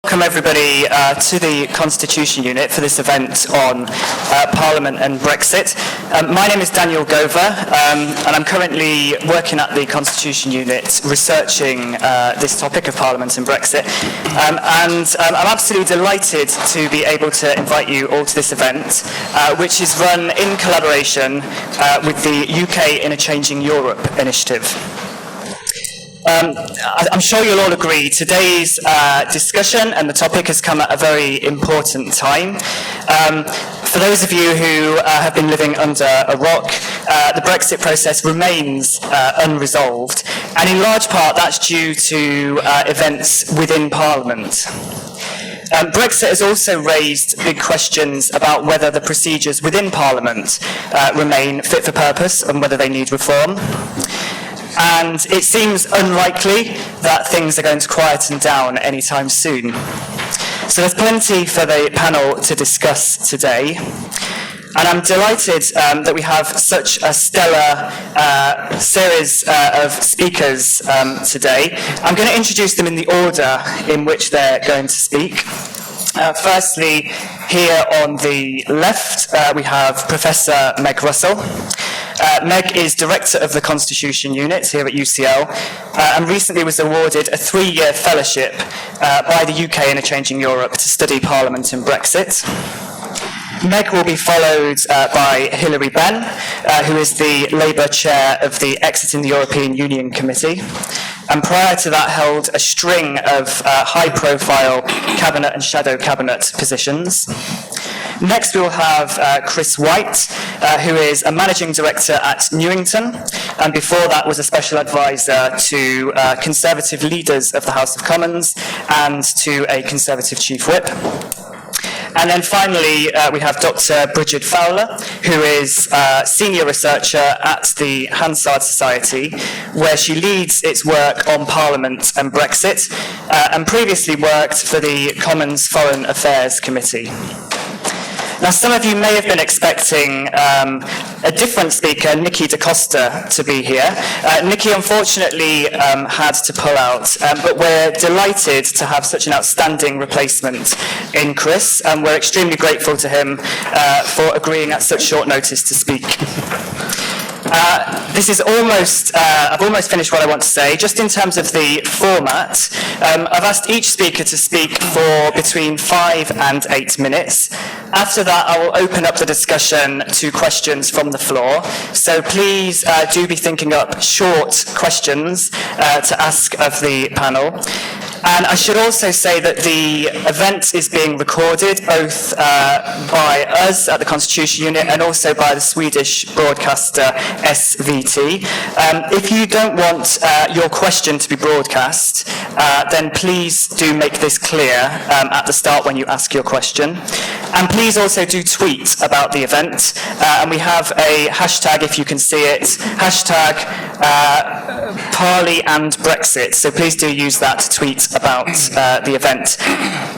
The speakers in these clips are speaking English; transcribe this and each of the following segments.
Welcome everybody to the Constitution Unit for this event on Parliament and Brexit. My name is Daniel Gover and I'm currently working at the Constitution Unit researching this topic of Parliament and Brexit. I'm absolutely delighted to be able to invite you all to this event, which is run in collaboration with the UK in a Changing Europe initiative. I'm sure you'll all agree today's discussion and the topic has come at a very important time. For those of you who have been living under a rock, the Brexit process remains unresolved, and in large part that's due to events within Parliament. Brexit has also raised big questions about whether the procedures within Parliament remain fit for purpose and whether they need reform. And it seems unlikely that things are going to quieten down anytime soon. So there's plenty for the panel to discuss today. And I'm delighted that we have such a stellar series of speakers today. I'm going to introduce them in the order in which they're going to speak. Firstly, here on the left, we have Professor Meg Russell. Meg is Director of the Constitution Unit here at UCL and recently was awarded a 3-year fellowship by the UK in a Changing Europe to study Parliament and Brexit. Meg will be followed by Hilary Benn, who is the Labour Chair of the Exiting the European Union Committee, and prior to that held a string of high-profile cabinet and shadow cabinet positions. Next we will have Chris White, who is a Managing Director at Newington, and before that was a Special Advisor to Conservative leaders of the House of Commons and to a Conservative Chief Whip. And then finally, we have Dr. Brigid Fowler, who is Senior Researcher at the Hansard Society, where she leads its work on Parliament and Brexit, and previously worked for the Commons Foreign Affairs Committee. Now, some of you may have been expecting a different speaker, Nikki DaCosta, to be here. Nikki unfortunately had to pull out, but we're delighted to have such an outstanding replacement in Chris, and we're extremely grateful to him for agreeing at such short notice to speak. This is I've almost finished what I want to say. Just in terms of the format, I've asked each speaker to speak for between 5 and 8 minutes. After that, I will open up the discussion to questions from the floor. So please do be thinking up short questions to ask of the panel. And I should also say that the event is being recorded both by us at the Constitution Unit and also by the Swedish broadcaster SVT. If you don't want your question to be broadcast, then please do make this clear at the start when you ask your question. And please also do tweet about the event. And we have a hashtag, if you can see it, hashtag Parley and Brexit. So please do use that to tweet about the event.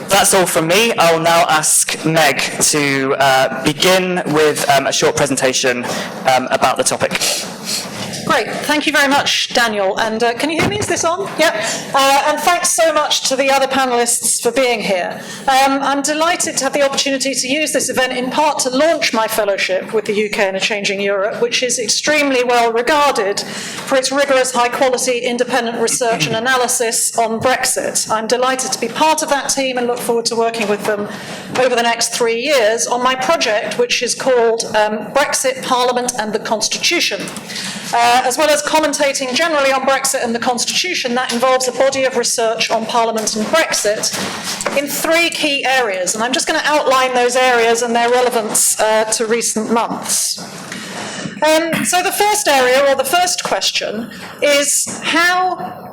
That's all from me. I will now ask Meg to begin with a short presentation about the topic. Great, thank you very much, Daniel. And can you hear me? Is this on? Yep. And thanks so much to the other panellists for being here. I'm delighted to have the opportunity to use this event in part to launch my fellowship with the UK in a Changing Europe, which is extremely well regarded for its rigorous, high-quality, independent research and analysis on Brexit. I'm delighted to be part of that team and look forward to working with them over the next 3 years on my project, which is called Brexit, Parliament and the Constitution. As well as commentating generally on Brexit and the Constitution, that involves a body of research on Parliament and Brexit in 3 key areas. And I'm just going to outline those areas and their relevance to recent months. So the first area, or the first question, is how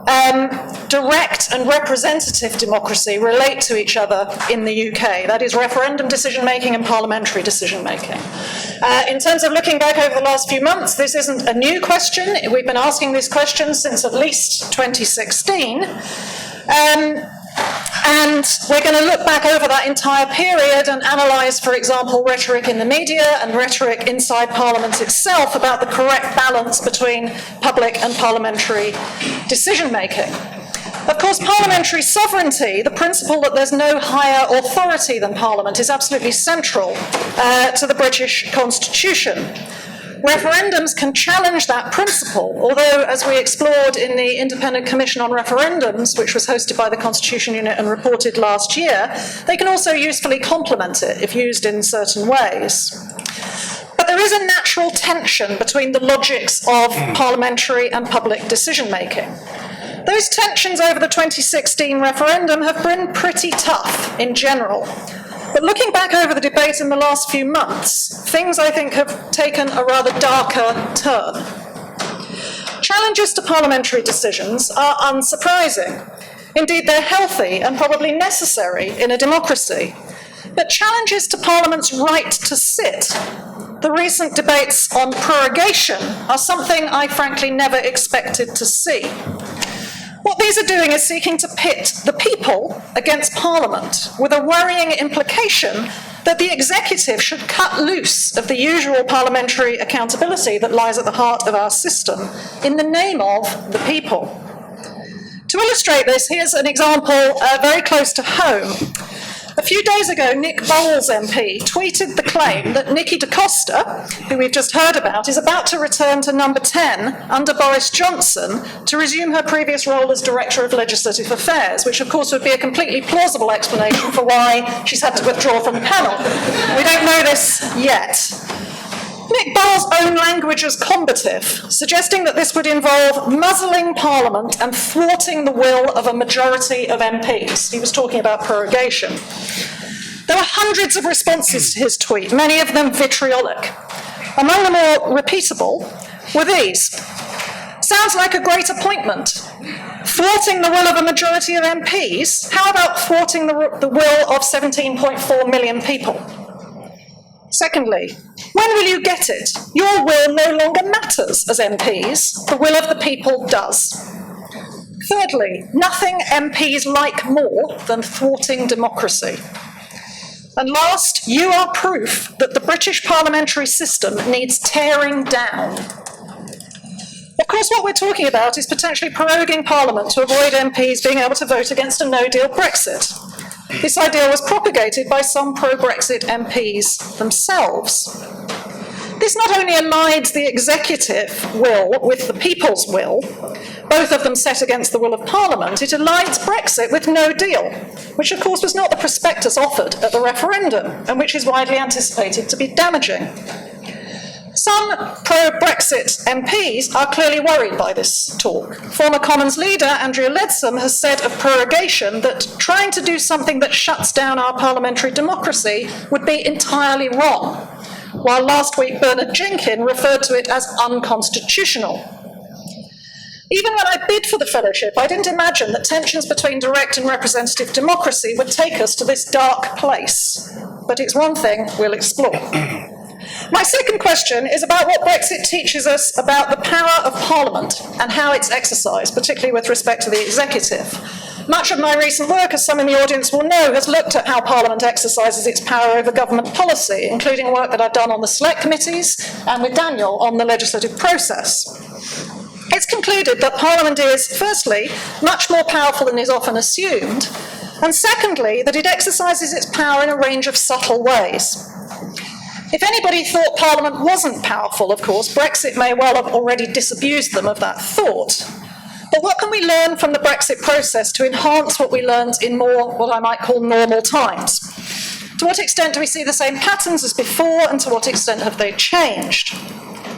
direct and representative democracy relate to each other in the UK. That is referendum decision-making and parliamentary decision-making. In terms of looking back over the last few months, this isn't a new question. We've been asking this question since at least 2016. And we're going to look back over that entire period and analyse, for example, rhetoric in the media and rhetoric inside Parliament itself about the correct balance between public and parliamentary decision-making. Of course, parliamentary sovereignty, the principle that there's no higher authority than Parliament, is absolutely central to the British Constitution. Referendums can challenge that principle, although, as we explored in the Independent Commission on Referendums, which was hosted by the Constitution Unit and reported last year, they can also usefully complement it if used in certain ways. But there is a natural tension between the logics of parliamentary and public decision-making. Those tensions over the 2016 referendum have been pretty tough in general. But looking back over the debate in the last few months, things I think have taken a rather darker turn. Challenges to parliamentary decisions are unsurprising. Indeed, they're healthy and probably necessary in a democracy. But challenges to Parliament's right to sit, the recent debates on prorogation, are something I frankly never expected to see. What these are doing is seeking to pit the people against Parliament, with a worrying implication that the executive should cut loose of the usual parliamentary accountability that lies at the heart of our system in the name of the people. To illustrate this, here's an example very close to home. A few days ago, Nick Bowles MP tweeted the claim that Nikki DaCosta, who we've just heard about, is about to return to number 10 under Boris Johnson to resume her previous role as Director of Legislative Affairs, which of course would be a completely plausible explanation for why she's had to withdraw from the panel. We don't know this yet. Nick Bowles' own language as combative, suggesting that this would involve muzzling Parliament and thwarting the will of a majority of MPs. He was talking about prorogation. There were hundreds of responses to his tweet, many of them vitriolic. Among the more repeatable were these. Sounds like a great appointment. Thwarting the will of a majority of MPs? How about thwarting the will of 17.4 million people? Secondly, when will you get it? Your will no longer matters as MPs. The will of the people does. Thirdly, nothing MPs like more than thwarting democracy. And last, you are proof that the British parliamentary system needs tearing down. Of course, what we're talking about is potentially proroguing Parliament to avoid MPs being able to vote against a no-deal Brexit. This idea was propagated by some pro-Brexit MPs themselves. This not only aligns the executive will with the people's will, both of them set against the will of Parliament, it aligns Brexit with no deal, which of course was not the prospectus offered at the referendum, and which is widely anticipated to be damaging. Some pro-Brexit MPs are clearly worried by this talk. Former Commons leader Andrea Leadsom has said of prorogation that trying to do something that shuts down our parliamentary democracy would be entirely wrong, while last week Bernard Jenkin referred to it as unconstitutional. Even when I bid for the fellowship, I didn't imagine that tensions between direct and representative democracy would take us to this dark place. But it's one thing we'll explore. My second question is about what Brexit teaches us about the power of Parliament and how it's exercised, particularly with respect to the executive. Much of my recent work, as some in the audience will know, has looked at how Parliament exercises its power over government policy, including work that I've done on the select committees and with Daniel on the legislative process. It's concluded that Parliament is, firstly, much more powerful than is often assumed, and secondly, that it exercises its power in a range of subtle ways. If anybody thought Parliament wasn't powerful, of course, Brexit may well have already disabused them of that thought. But what can we learn from the Brexit process to enhance what we learned in more, what I might call, normal times? To what extent do we see the same patterns as before, and to what extent have they changed?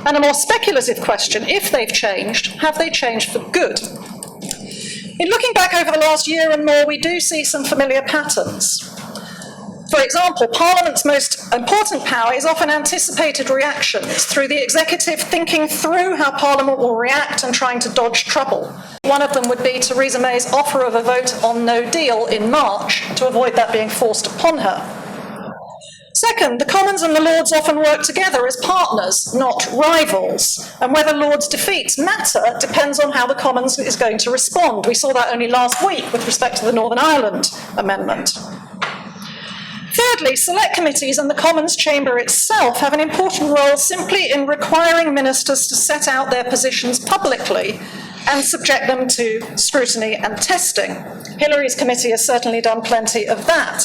And a more speculative question, if they've changed, have they changed for good? In looking back over the last year and more, we do see some familiar patterns. For example, Parliament's most important power is often anticipated reactions through the executive thinking through how Parliament will react and trying to dodge trouble. One of them would be Theresa May's offer of a vote on no deal in March to avoid that being forced upon her. Second, the Commons and the Lords often work together as partners, not rivals, and whether Lords' defeats matter depends on how the Commons is going to respond. We saw that only last week with respect to the Northern Ireland Amendment. Thirdly, select committees and the Commons chamber itself have an important role simply in requiring ministers to set out their positions publicly and subject them to scrutiny and testing. Hilary's committee has certainly done plenty of that.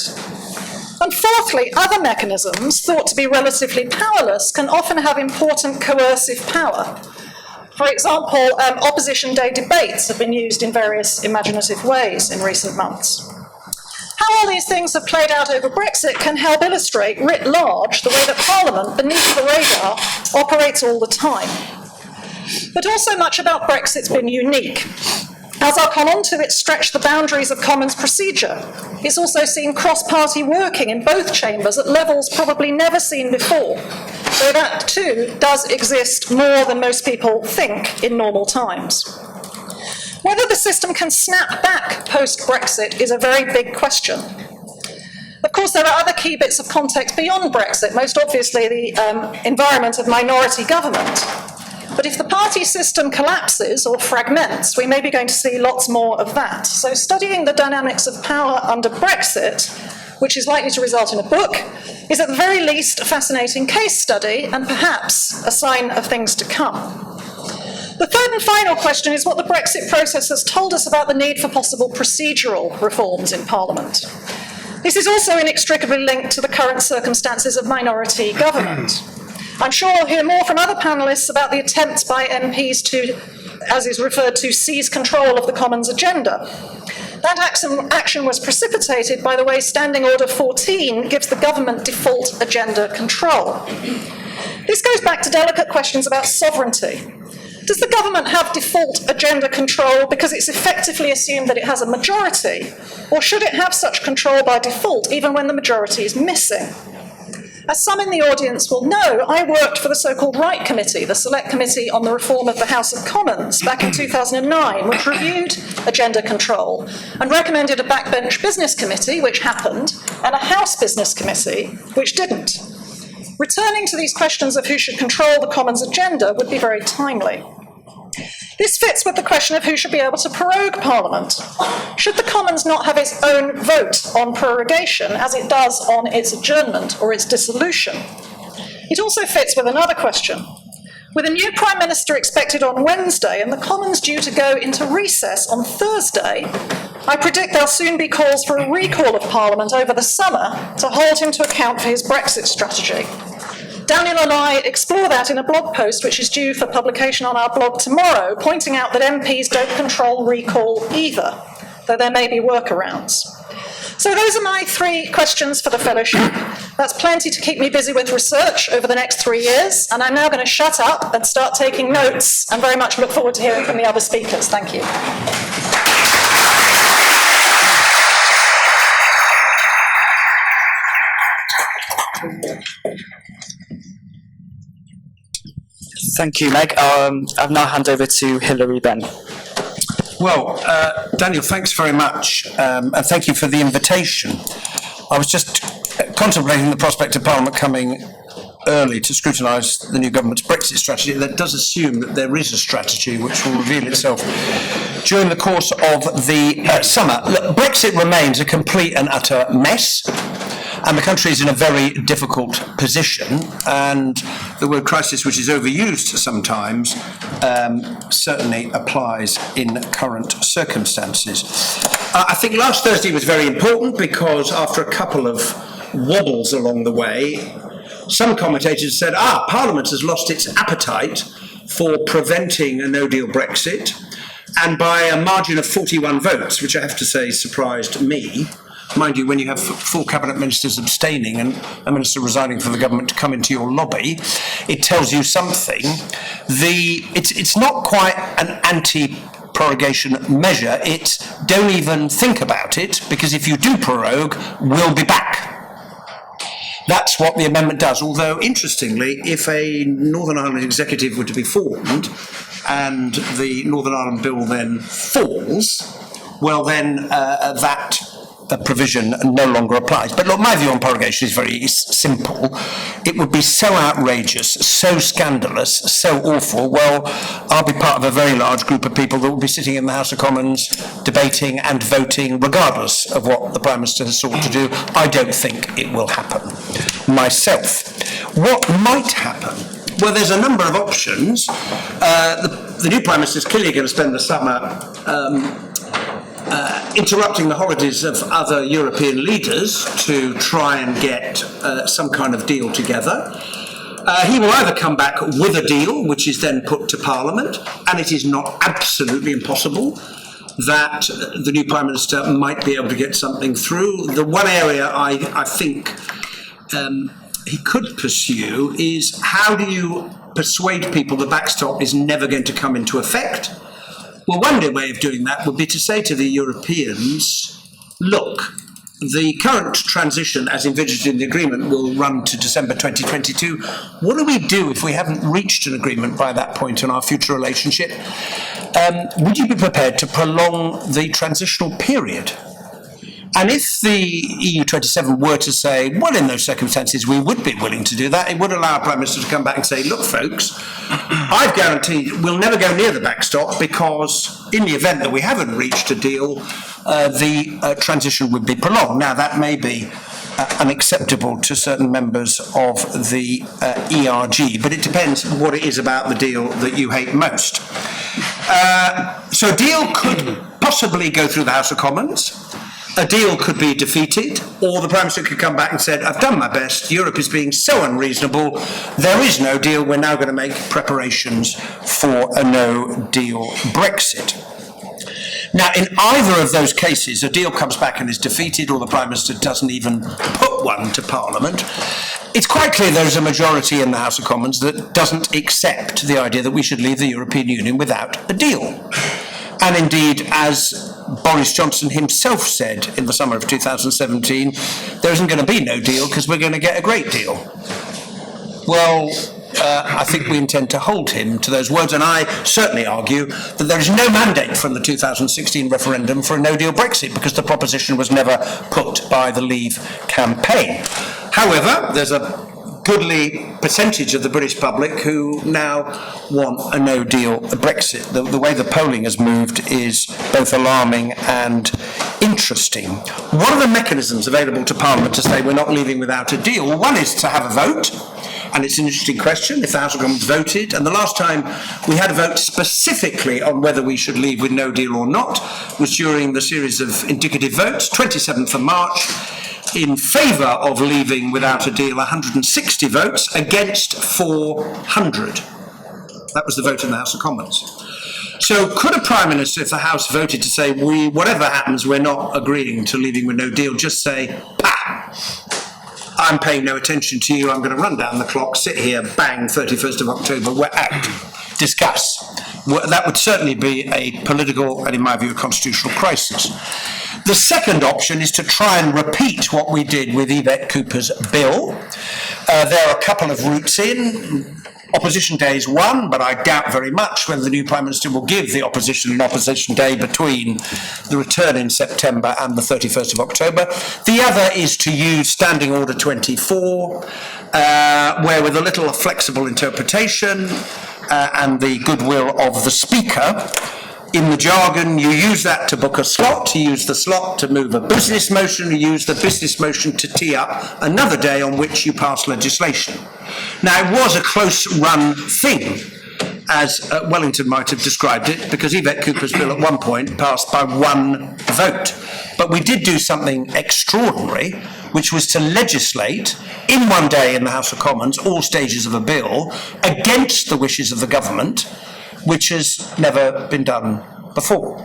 And fourthly, other mechanisms, thought to be relatively powerless, can often have important coercive power. For example, opposition day debates have been used in various imaginative ways in recent months. How all these things have played out over Brexit can help illustrate, writ large, the way that Parliament, beneath the radar, operates all the time. But also much about Brexit's been unique. As I'll come on to, it's stretched the boundaries of Commons procedure. It's also seen cross-party working in both chambers at levels probably never seen before, though that too does exist more than most people think in normal times. Whether the system can snap back post-Brexit is a very big question. Of course, there are other key bits of context beyond Brexit, most obviously the environment of minority government. But if the party system collapses or fragments, we may be going to see lots more of that. So studying the dynamics of power under Brexit, which is likely to result in a book, is at the very least a fascinating case study and perhaps a sign of things to come. The third and final question is what the Brexit process has told us about the need for possible procedural reforms in Parliament. This is also inextricably linked to the current circumstances of minority government. I'm sure we'll hear more from other panellists about the attempts by MPs to, as is referred to, seize control of the Commons agenda. That action was precipitated by the way Standing Order 14 gives the government default agenda control. This goes back to delicate questions about sovereignty. Does the government have default agenda control because it's effectively assumed that it has a majority, or should it have such control by default even when the majority is missing? As some in the audience will know, I worked for the so-called Right Committee, the Select Committee on the Reform of the House of Commons, back in 2009, which reviewed agenda control and recommended a backbench business committee, which happened, and a House business committee, which didn't. Returning to these questions of who should control the Commons agenda would be very timely. This fits with the question of who should be able to prorogue Parliament. Should the Commons not have its own vote on prorogation, as it does on its adjournment or its dissolution? It also fits with another question. With a new Prime Minister expected on Wednesday and the Commons due to go into recess on Thursday, I predict there'll soon be calls for a recall of Parliament over the summer to hold him to account for his Brexit strategy. Daniel and I explore that in a blog post which is due for publication on our blog tomorrow, pointing out that MPs don't control recall either, though there may be workarounds. So those are my 3 questions for the fellowship. That's plenty to keep me busy with research over the next 3 years, and I'm now going to shut up and start taking notes and very much look forward to hearing from the other speakers. Thank you. Thank you, Meg. I'll now hand over to Hilary Benn. Well, Daniel, thanks very much, and thank you for the invitation. I was just contemplating the prospect of Parliament coming early to scrutinise the new government's Brexit strategy. That does assume that there is a strategy which will reveal itself during the course of the summer. Look, Brexit remains a complete and utter mess, and the country is in a very difficult position, and the word crisis, which is overused sometimes, certainly applies in current circumstances. I think last Thursday was very important because after a couple of wobbles along the way, some commentators said, Parliament has lost its appetite for preventing a no-deal Brexit, and by a margin of 41 votes, which I have to say surprised me. Mind you, when you have full cabinet ministers abstaining and a minister resigning for the government to come into your lobby, it tells you something. It's not quite an anti-prorogation measure. It's don't even think about it, because if you do prorogue, we'll be back. That's what the amendment does, although, interestingly, if a Northern Ireland executive were to be formed and the Northern Ireland bill then falls, well then that provision no longer applies. But look, my view on prorogation is very simple. It would be so outrageous, so scandalous, so awful. Well, I'll be part of a very large group of people that will be sitting in the House of Commons debating and voting regardless of what the Prime Minister has sought to do. I don't think it will happen myself. What might happen? Well, there's a number of options. The the new Prime Minister is clearly going to spend the summer interrupting the holidays of other European leaders to try and get some kind of deal together. He will either come back with a deal, which is then put to Parliament, and it is not absolutely impossible that the new Prime Minister might be able to get something through. The one area I think he could pursue is, how do you persuade people the backstop is never going to come into effect? Well, one way of doing that would be to say to the Europeans, look, the current transition as envisaged in the agreement will run to December 2022. What do we do if we haven't reached an agreement by that point in our future relationship? Would you be prepared to prolong the transitional period? And if the EU27 were to say, well, in those circumstances, we would be willing to do that, it would allow a Prime Minister to come back and say, look, folks, I've guaranteed we'll never go near the backstop, because in the event that we haven't reached a deal, the transition would be prolonged. Now, that may be unacceptable to certain members of the ERG, but it depends what it is about the deal that you hate most. So a deal could possibly go through the House of Commons. A deal could be defeated, or the Prime Minister could come back and say, I've done my best, Europe is being so unreasonable, there is no deal, we're now going to make preparations for a no-deal Brexit. Now, in either of those cases, a deal comes back and is defeated, or the Prime Minister doesn't even put one to Parliament, it's quite clear there's a majority in the House of Commons that doesn't accept the idea that we should leave the European Union without a deal. And indeed, as Boris Johnson himself said in the summer of 2017, there isn't going to be no deal because we're going to get a great deal. Well, I think we intend to hold him to those words, and I certainly argue that there is no mandate from the 2016 referendum for a no-deal Brexit, because the proposition was never put by the Leave campaign. However, there's a goodly percentage of the British public who now want a no-deal Brexit. The way the polling has moved is both alarming and interesting. What are the mechanisms available to Parliament to say we're not leaving without a deal? Well, one is to have a vote, and it's an interesting question if the House of Commons voted, and the last time we had a vote specifically on whether we should leave with no deal or not was during the series of indicative votes, 27th of March, in favour of leaving without a deal, 160 votes against 400. That was the vote in the House of Commons. So could a Prime Minister, if the House voted to say, whatever happens, we're not agreeing to leaving with no deal, just say, pah, I'm paying no attention to you, I'm going to run down the clock, sit here, bang, 31st of October, we're out. Discuss. Well, that would certainly be a political and, in my view, a constitutional crisis. The second option is to try and repeat what we did with Yvette Cooper's bill. There are a couple of routes in. Opposition day is one, but I doubt very much whether the new Prime Minister will give the opposition an opposition day between the return in September and the 31st of October. The other is to use Standing Order 24, where with a little flexible interpretation and the goodwill of the Speaker, in the jargon, you use that to book a slot, you use the slot to move a business motion, you use the business motion to tee up another day on which you pass legislation. Now, it was a close-run thing, as Wellington might have described it, because Yvette Cooper's bill at one point passed by one vote. But we did do something extraordinary, which was to legislate in one day in the House of Commons all stages of a bill against the wishes of the government, which has never been done before.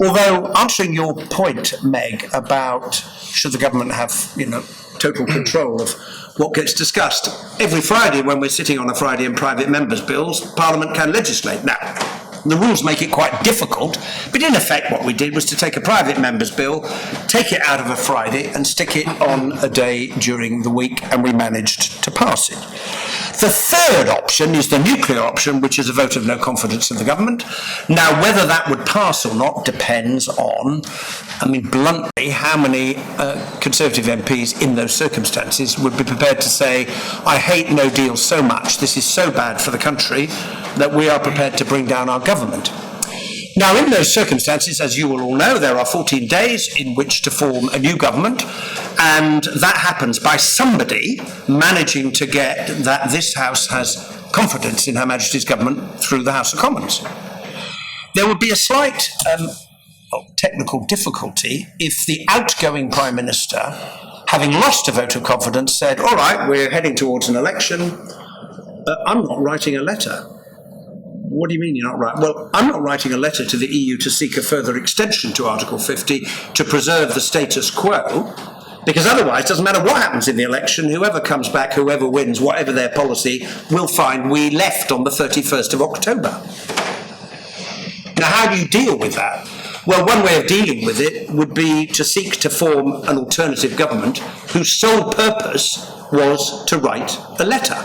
Although, answering your point, Meg, about should the government have, total control of what gets discussed, every Friday when we're sitting on a Friday in private members' bills, Parliament can legislate. Now, the rules make it quite difficult, but in effect what we did was to take a private member's bill, take it out of a Friday and stick it on a day during the week, and we managed to pass it. The third option is the nuclear option, which is a vote of no confidence in the government. Now, whether that would pass or not depends on, bluntly, how many Conservative MPs in those circumstances would be prepared to say, I hate no deal so much, this is so bad for the country, that we are prepared to bring down our government. Now, in those circumstances, as you will all know, there are 14 days in which to form a new government, and that happens by somebody managing to get that this House has confidence in Her Majesty's government through the House of Commons. There would be a slight technical difficulty if the outgoing Prime Minister, having lost a vote of confidence, said, all right, we're heading towards an election, I'm not writing a letter. What do you mean you're not writing? Well, I'm not writing a letter to the EU to seek a further extension to Article 50 to preserve the status quo, because otherwise, it doesn't matter what happens in the election, whoever comes back, whoever wins, whatever their policy, will find we left on the 31st of October. Now, how do you deal with that? Well, one way of dealing with it would be to seek to form an alternative government whose sole purpose was to write a letter.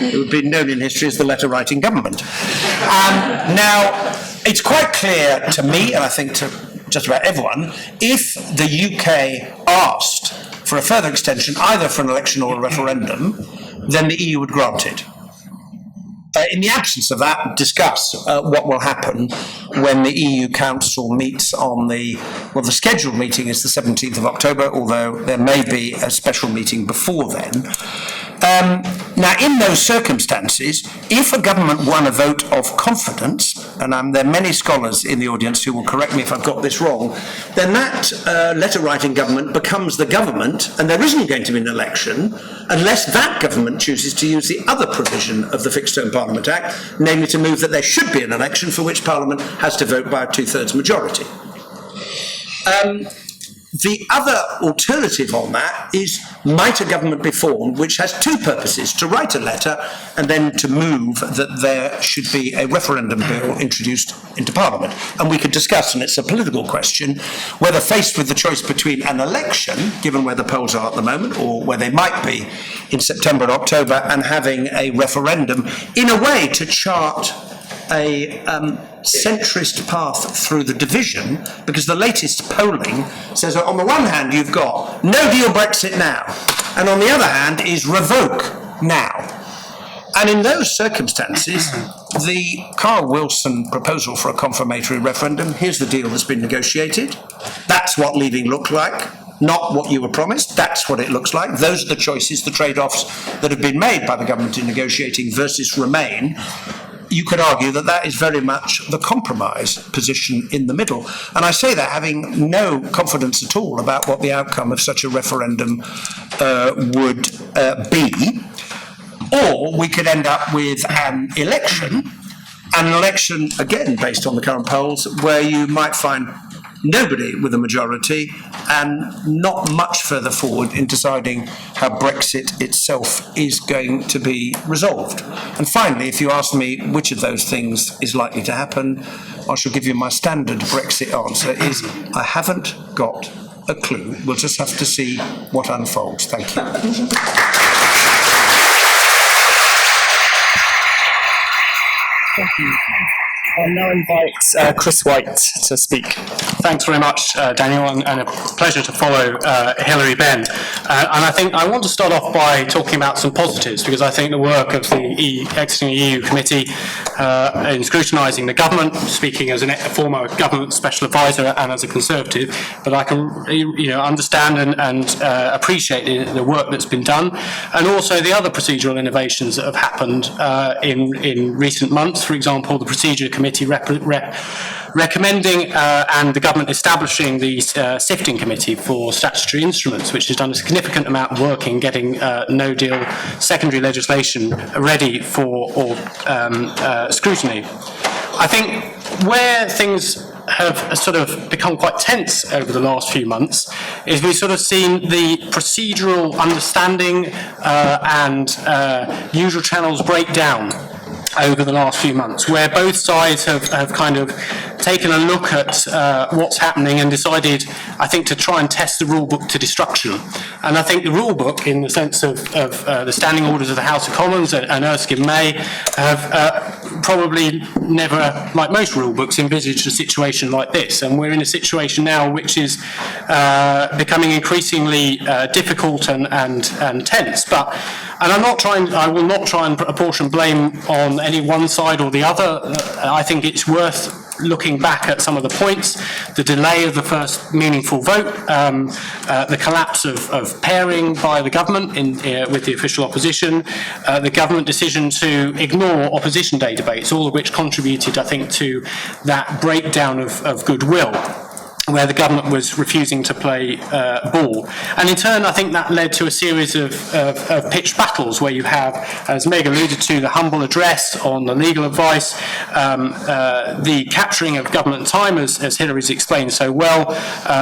It would be known in history as the letter-writing government. Now, it's quite clear to me, and I think to just about everyone, if the UK asked for a further extension, either for an election or a referendum, then the EU would grant it. In the absence of that, discuss what will happen when the EU Council meets on the scheduled meeting is the 17th of October, although there may be a special meeting before then. Now, in those circumstances, if a government won a vote of confidence, and there are many scholars in the audience who will correct me if I've got this wrong, then that letter-writing government becomes the government, and there isn't going to be an election unless that government chooses to use the other provision of the Fixed-Term Parliament Act, namely to move that there should be an election for which Parliament has to vote by a two-thirds majority. The other alternative on that is, might a government be formed which has two purposes, to write a letter and then to move that there should be a referendum bill introduced into Parliament. And we could discuss, and it's a political question, whether faced with the choice between an election, given where the polls are at the moment, or where they might be in September and October, and having a referendum, in a way to chart a centrist path through the division, because the latest polling says that on the one hand you've got no deal Brexit now, and on the other hand is revoke now. And in those circumstances, the Carl Wilson proposal for a confirmatory referendum, here's the deal that's been negotiated, that's what leaving looked like, not what you were promised, that's what it looks like, those are the choices, the trade-offs that have been made by the government in negotiating versus remain. You could argue that that is very much the compromise position in the middle. And I say that having no confidence at all about what the outcome of such a referendum would be. Or we could end up with an election, again, based on the current polls, where you might find nobody with a majority and not much further forward in deciding how Brexit itself is going to be resolved. And finally, if you ask me which of those things is likely to happen, I shall give you my standard Brexit answer is, I haven't got a clue. We'll just have to see what unfolds. Thank you. Thank you. I'll now invite Chris White to speak. Thanks very much, Daniel, and a pleasure to follow Hilary, Benn. And I think I want to start off by talking about some positives, because I think the work of the exiting EU committee in scrutinising the government, speaking as a former government special advisor and as a Conservative, but I can understand and appreciate the work that's been done, and also the other procedural innovations that have happened in recent months. For example, the procedure committee recommending and the government establishing the sifting committee for statutory instruments, which has done a significant amount of work in getting no-deal secondary legislation ready for scrutiny. I think where things have sort of become quite tense over the last few months is we've sort of seen the procedural understanding and usual channels break down over the last few months, where both sides have kind of taken a look at what's happening and decided, I think, to try and test the rule book to destruction. And I think the rule book, in the sense of the standing orders of the House of Commons and Erskine May, have probably never, like most rule books, envisaged a situation like this. And we're in a situation now which is becoming increasingly difficult and tense. I will not try and apportion blame on any one side or the other. I think it's worth looking back at some of the points, the delay of the first meaningful vote, the collapse of pairing by the government with the official opposition, the government decision to ignore opposition day debates, all of which contributed, I think, to that breakdown of goodwill, where the government was refusing to play ball. And in turn, I think that led to a series of pitched battles where you have, as Meg alluded to, the humble address on the legal advice, the capturing of government time, as Hilary's explained so well,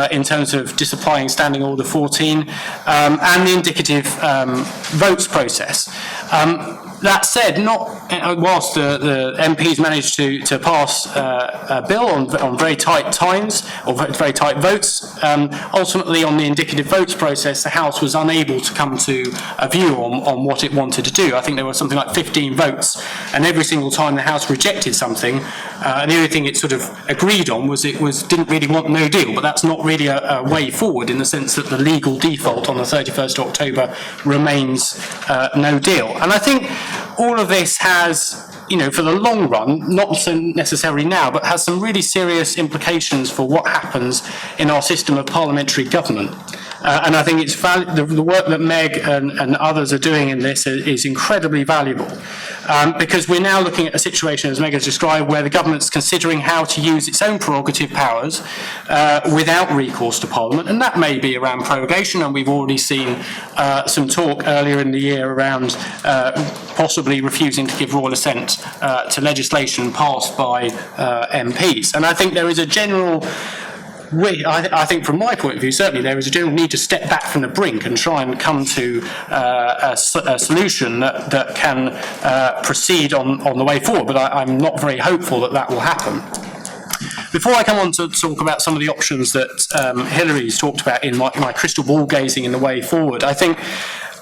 in terms of disapplying Standing Order 14, and the indicative votes process. That said, whilst the MPs managed to pass a bill on very tight times, or very tight votes, ultimately on the indicative votes process, the House was unable to come to a view on what it wanted to do. I think there was something like 15 votes, and every single time the House rejected something, and the only thing it sort of agreed on was didn't really want no deal, but that's not really a way forward, in the sense that the legal default on the 31st of October remains no deal. And I think all of this has, for the long run, not so necessarily now, but has some really serious implications for what happens in our system of parliamentary government. And I think it's the work that Meg and others are doing in this is incredibly valuable, because we're now looking at a situation, as Meg has described, where the government's considering how to use its own prerogative powers without recourse to Parliament, and that may be around prorogation, and we've already seen some talk earlier in the year around possibly refusing to give royal assent to legislation passed by MPs. And I think there is a general I think from my point of view, certainly there is a general need to step back from the brink and try and come to a solution that can proceed on the way forward, but I'm not very hopeful that will happen. Before I come on to talk about some of the options that Hilary's talked about in my crystal ball gazing in the way forward, I think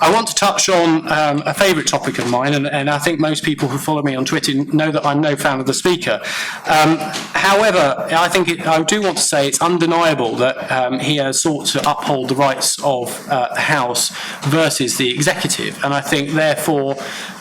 I want to touch on a favourite topic of mine, and I think most people who follow me on Twitter know that I'm no fan of the Speaker. However, I do want to say it's undeniable that he has sought to uphold the rights of the House versus the Executive, and I think therefore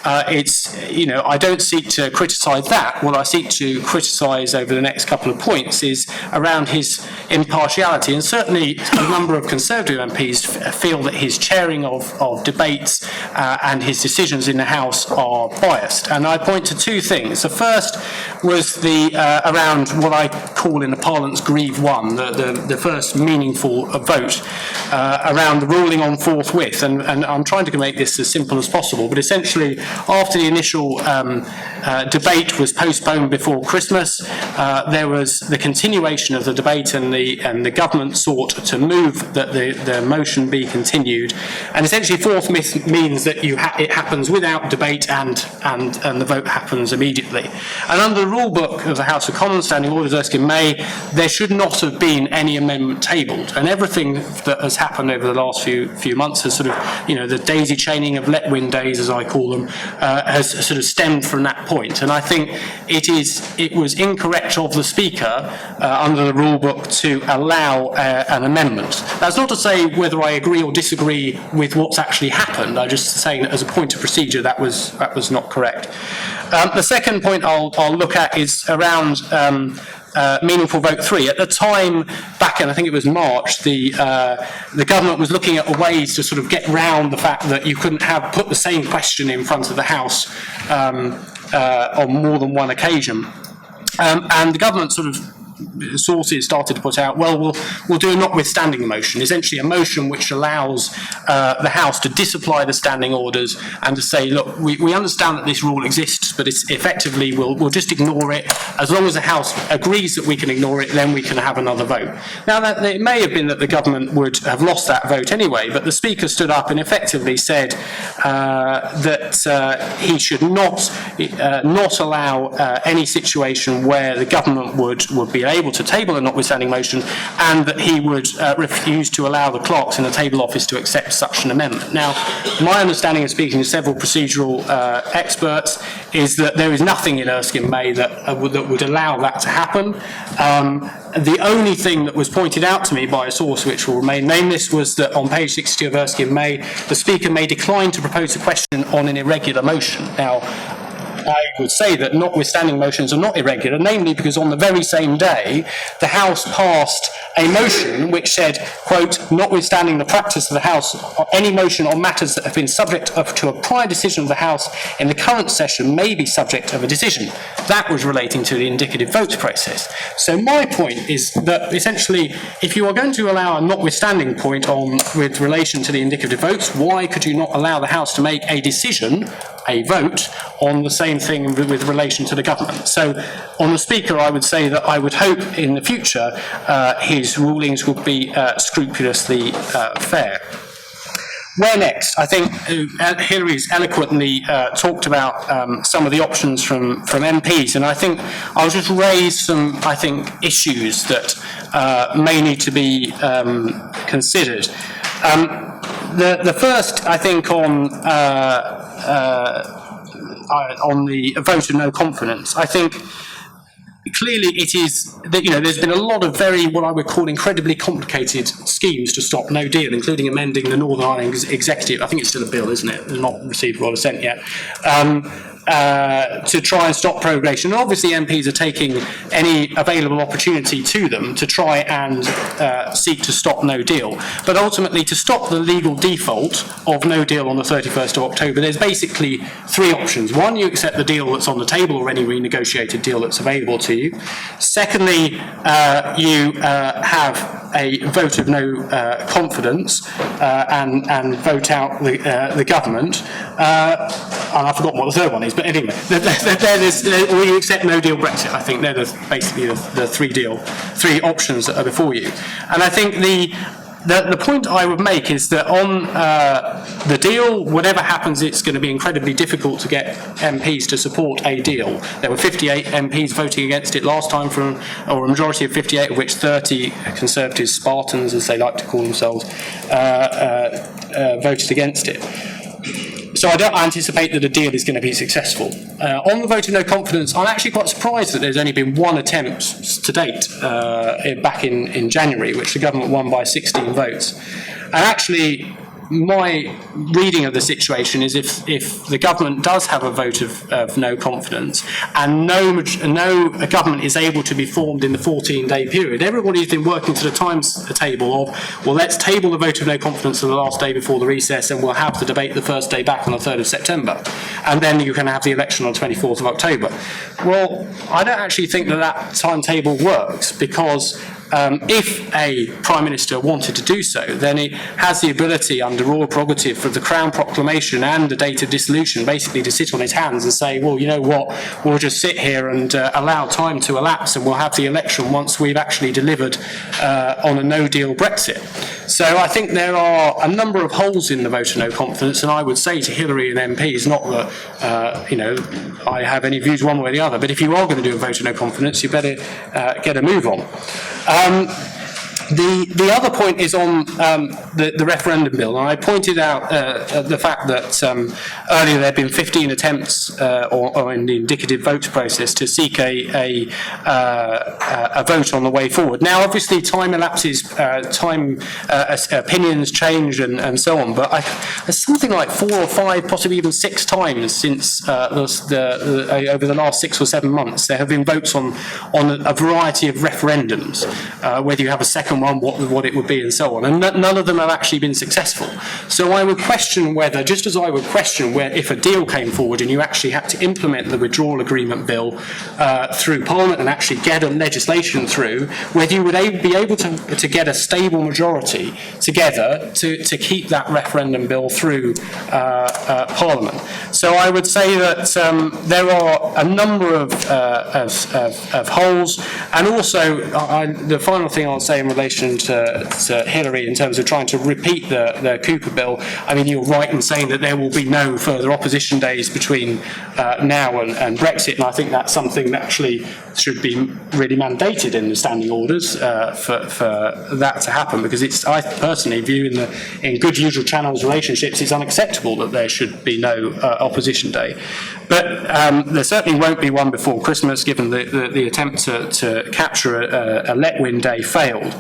I don't seek to criticise that. What I seek to criticise over the next couple of points is around his impartiality, and certainly a number of Conservative MPs feel that his chairing of debates and his decisions in the House are biased. And I point to two things. The first was around what I call in the parlance grieve one, the first meaningful vote around the ruling on forthwith. And I'm trying to make this as simple as possible, but essentially after the initial debate was postponed before Christmas, there was the continuation of the debate, and the government sought to move that the motion be continued. And essentially forthwith means that it happens without debate and the vote happens immediately. And under the rule book of the House of Commons, Standing Orders Erskine May, there should not have been any amendment tabled. And everything that has happened over the last few months has sort of, the daisy chaining of let-win days, as I call them, has sort of stemmed from that point. And I think it was incorrect of the Speaker under the rule book to allow an amendment. That's not to say whether I agree or disagree with what's actually happened. I'm just saying that as a point of procedure, that was not correct. The second point I'll look at is around meaningful vote 3. At the time, back in I think it was March, the government was looking at ways to sort of get round the fact that you couldn't put the same question in front of the House on more than one occasion. And the government sort of sources started to put out, we'll do a notwithstanding motion, essentially a motion which allows the House to disapply the standing orders and to say, look, we understand that this rule exists, but it's effectively we'll just ignore it. As long as the House agrees that we can ignore it, then we can have another vote. Now, it may have been that the government would have lost that vote anyway, but the Speaker stood up and effectively said that he should not allow any situation where the government would be able to table a notwithstanding motion, and that he would refuse to allow the clerks in the table office to accept such an amendment. Now, my understanding of speaking to several procedural experts is that there is nothing in Erskine May that would allow that to happen. The only thing that was pointed out to me by a source which will remain nameless was that on page 62 of Erskine May, the Speaker may decline to propose a question on an irregular motion. Now, I would say that notwithstanding motions are not irregular, namely because on the very same day, the House passed a motion which said, quote, notwithstanding the practice of the House, any motion on matters that have been subject to a prior decision of the House in the current session may be subject of a decision. That was relating to the indicative votes process. So my point is that essentially, if you are going to allow a notwithstanding point on with relation to the indicative votes, why could you not allow the House to make a decision, a vote, on the same thing with relation to the government? So on the Speaker, I would say that I would hope in the future his rulings would be scrupulously fair. Where next? I think Hilary's eloquently talked about some of the options from MPs, and I think I'll just raise some, I think, issues that may need to be considered. The first, I think, on the vote of no confidence, I think clearly it is that, there's been a lot of what I would call incredibly complicated schemes to stop no deal, including amending the Northern Ireland Executive. I think it's still a bill, isn't it? It's not received royal assent yet. To try and stop prorogation. And obviously MPs are taking any available opportunity to them to try and seek to stop no deal. But ultimately, to stop the legal default of no deal on the 31st of October, there's basically three options. One, you accept the deal that's on the table or any renegotiated deal that's available to you. Secondly, you have a vote of no confidence and vote out the government. And I've forgotten what the third one is, but anyway, or you accept no deal Brexit. I think they're basically the three options that are before you. And I think the point I would make is that on the deal, whatever happens, it's going to be incredibly difficult to get MPs to support a deal. There were 58 MPs voting against it last time, or a majority of 58, of which 30 Conservative Spartans, as they like to call themselves, voted against it. So I don't anticipate that a deal is going to be successful. On the vote of no confidence, I'm actually quite surprised that there's only been one attempt to date back in January, which the government won by 16 votes. And actually, my reading of the situation is if the government does have a vote of no confidence and no government is able to be formed in the 14-day period, everybody's been working to the timetable of, well, let's table the vote of no confidence to the last day before the recess and we'll have the debate the first day back on the 3rd of September. And then you can have the election on the 24th of October. Well, I don't actually think that timetable works because if a Prime Minister wanted to do so, then it has the ability under royal prerogative for the Crown Proclamation and the date of dissolution basically to sit on his hands and say, well, you know what, we'll just sit here and allow time to elapse and we'll have the election once we've actually delivered on a no-deal Brexit. So I think there are a number of holes in the vote of no confidence, and I would say to Hilary and MPs, not that I have any views one way or the other, but if you are going to do a vote of no confidence, you better get a move on. The other point is on the referendum bill, and I pointed out the fact that earlier there had been 15 attempts or in the indicative votes process to seek a vote on the way forward. Now, obviously, time elapses, opinions change and so on, but there's something like 4 or 5, possibly even 6 times since over the last 6 or 7 months, there have been votes on a variety of referendums, whether you have a second one, what it would be, and so on. And none of them have actually been successful. So I would question whether, just as I would question where if a deal came forward and you actually had to implement the withdrawal agreement bill through Parliament and actually get a legislation through, whether you would be able to get a stable majority together to keep that referendum bill through Parliament. So I would say that there are a number of holes, and also the final thing I'll say in relation to Hilary in terms of trying to repeat the Cooper bill. I mean, you're right in saying that there will be no further opposition days between now and Brexit, and I think that's something that actually should be really mandated in the standing orders for that to happen, because I personally view in good usual channels relationships, it's unacceptable that there should be no opposition day. But there certainly won't be one before Christmas, given the attempt to capture a let-win day failed.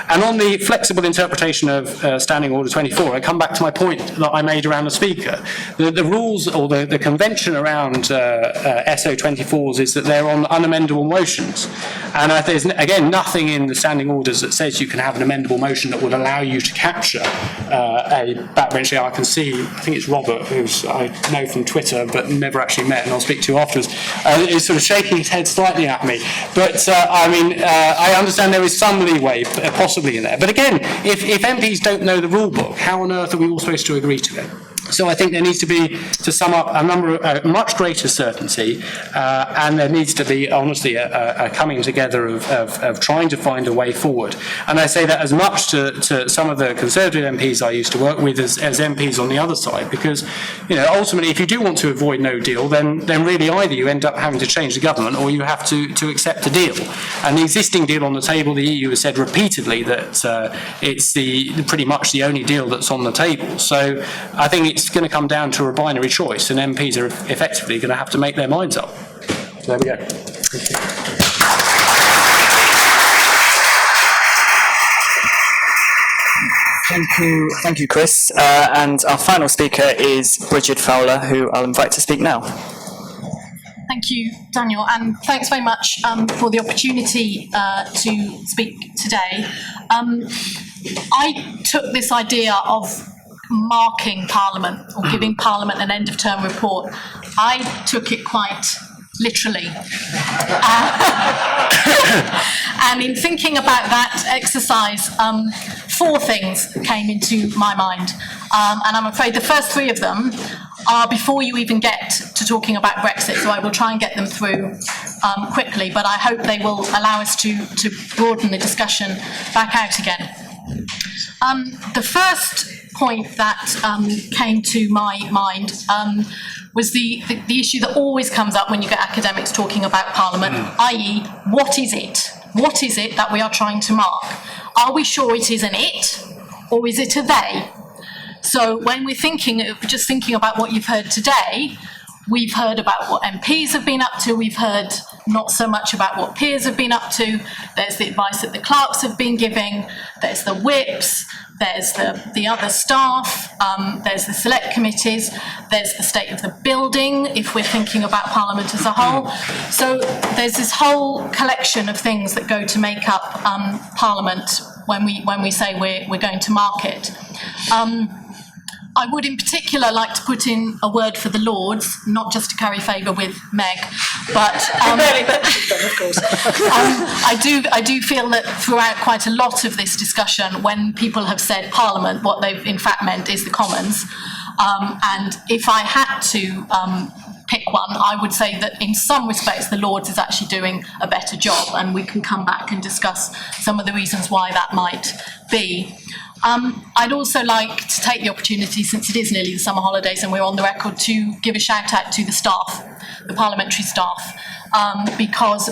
And on the flexible interpretation of Standing Order 24, I come back to my point that I made around the Speaker. The rules or the convention around SO 24s is that they're on unamendable motions. And there's, again, nothing in the standing orders that says you can have an amendable motion that would allow you to capture a backbencher. I can see, I think it's Robert, who's I know from Twitter but never actually met, and I'll speak to afterwards, is sort of shaking his head slightly at me. But I understand there is some leeway possibly in there. But again, if MPs don't know the rule book, how on earth are we all supposed to agree to it? So I think there needs to be, to sum up, a much greater certainty, and there needs to be, honestly, a coming together of trying to find a way forward. And I say that as much to some of the Conservative MPs I used to work with as MPs on the other side, because, ultimately, if you do want to avoid no deal, then really either you end up having to change the government or you have to accept a deal. And the existing deal on the table, the EU has said repeatedly that it's pretty much the only deal that's on the table. So I think it's going to come down to a binary choice, and MPs are effectively going to have to make their minds up. There we go. Thank you, Chris. And our final speaker is Brigid Fowler, who I'll invite to speak now. Thank you, Daniel, and thanks very much for the opportunity to speak today. I took this idea of marking Parliament or giving Parliament an end-of-term report. I took it quite literally. And in thinking about that exercise, 4 things came into my mind. And I'm afraid the first 3 of them are before you even get to talking about Brexit, so I will try and get them through quickly, but I hope they will allow us to broaden the discussion back out again. The first point that came to my mind was the issue that always comes up when you get academics talking about Parliament, i.e., what is it? What is it that we are trying to mark? Are we sure it is an it, or is it a they? So when we're just thinking about what you've heard today, we've heard about what MPs have been up to, we've heard not so much about what peers have been up to, there's the advice that the clerks have been giving, there's the whips, there's the other staff, there's the select committees, there's the state of the building, if we're thinking about Parliament as a whole. So there's this whole collection of things that go to make up Parliament when we say we're going to mark it. I would in particular like to put in a word for the Lords, not just to curry favour with Meg, but of course. I do feel that throughout quite a lot of this discussion, when people have said Parliament, what they've in fact meant is the Commons. And if I had to pick one, I would say that in some respects the Lords is actually doing a better job, and we can come back and discuss some of the reasons why that might be. I'd also like to take the opportunity, since it is nearly the summer holidays and we're on the record, to give a shout out to the staff, the parliamentary staff, because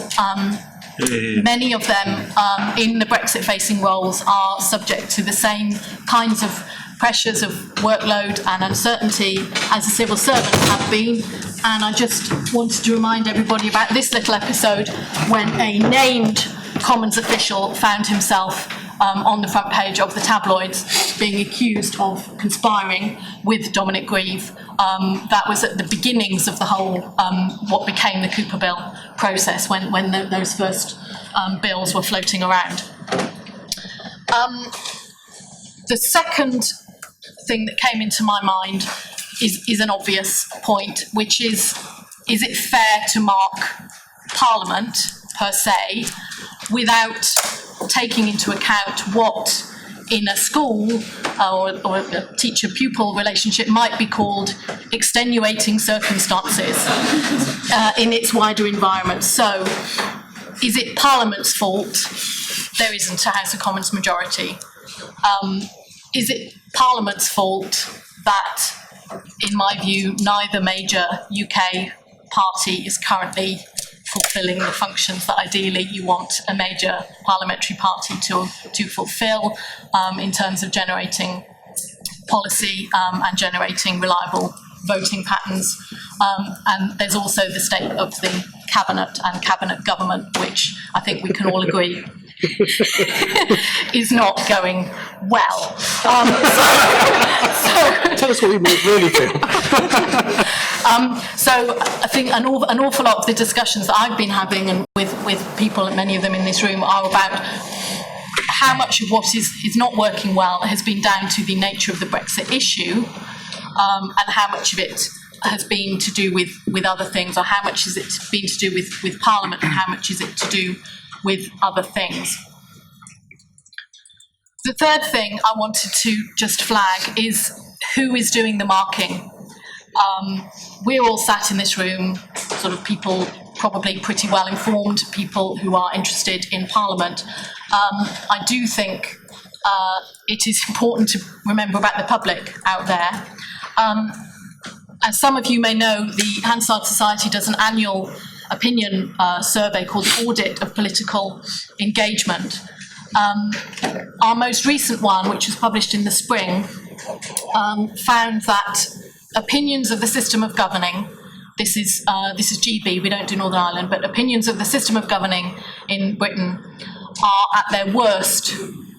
many of them in the Brexit facing roles are subject to the same kinds of pressures of workload and uncertainty as a civil servant have been. And I just wanted to remind everybody about this little episode when a named Commons official found himself on the front page of the tabloids being accused of conspiring with Dominic Grieve. That was at the beginnings of the whole what became the Cooper Bill process when those first bills were floating around. The second thing that came into my mind is an obvious point, which is it fair to mark Parliament per se without taking into account what in a school or a teacher-pupil relationship might be called extenuating circumstances in its wider environment. So is it Parliament's fault there isn't a House of Commons majority? Is it Parliament's fault that, in my view, neither major UK party is currently fulfilling the functions that ideally you want a major parliamentary party to fulfil in terms of generating policy and generating reliable voting patterns? And there's also the state of the cabinet and cabinet government, which I think we can all agree is not going well. Tell us what you really feel. So I think an awful lot of the discussions that I've been having and with people, and many of them in this room, are about how much of what is not working well has been down to the nature of the Brexit issue, and how much of it has been to do with other things, or how much has it been to do with Parliament, and how much is it to do with other things. The third thing I wanted to just flag is who is doing the marking. We're all sat in this room, sort of people probably pretty well informed, people who are interested in Parliament. I do think it is important to remember about the public out there. As some of you may know, the Hansard Society does an annual opinion survey called the Audit of Political Engagement. Our most recent one, which was published in the spring, found that opinions of the system of governing, this is GB, we don't do Northern Ireland, but opinions of the system of governing in Britain are at their worst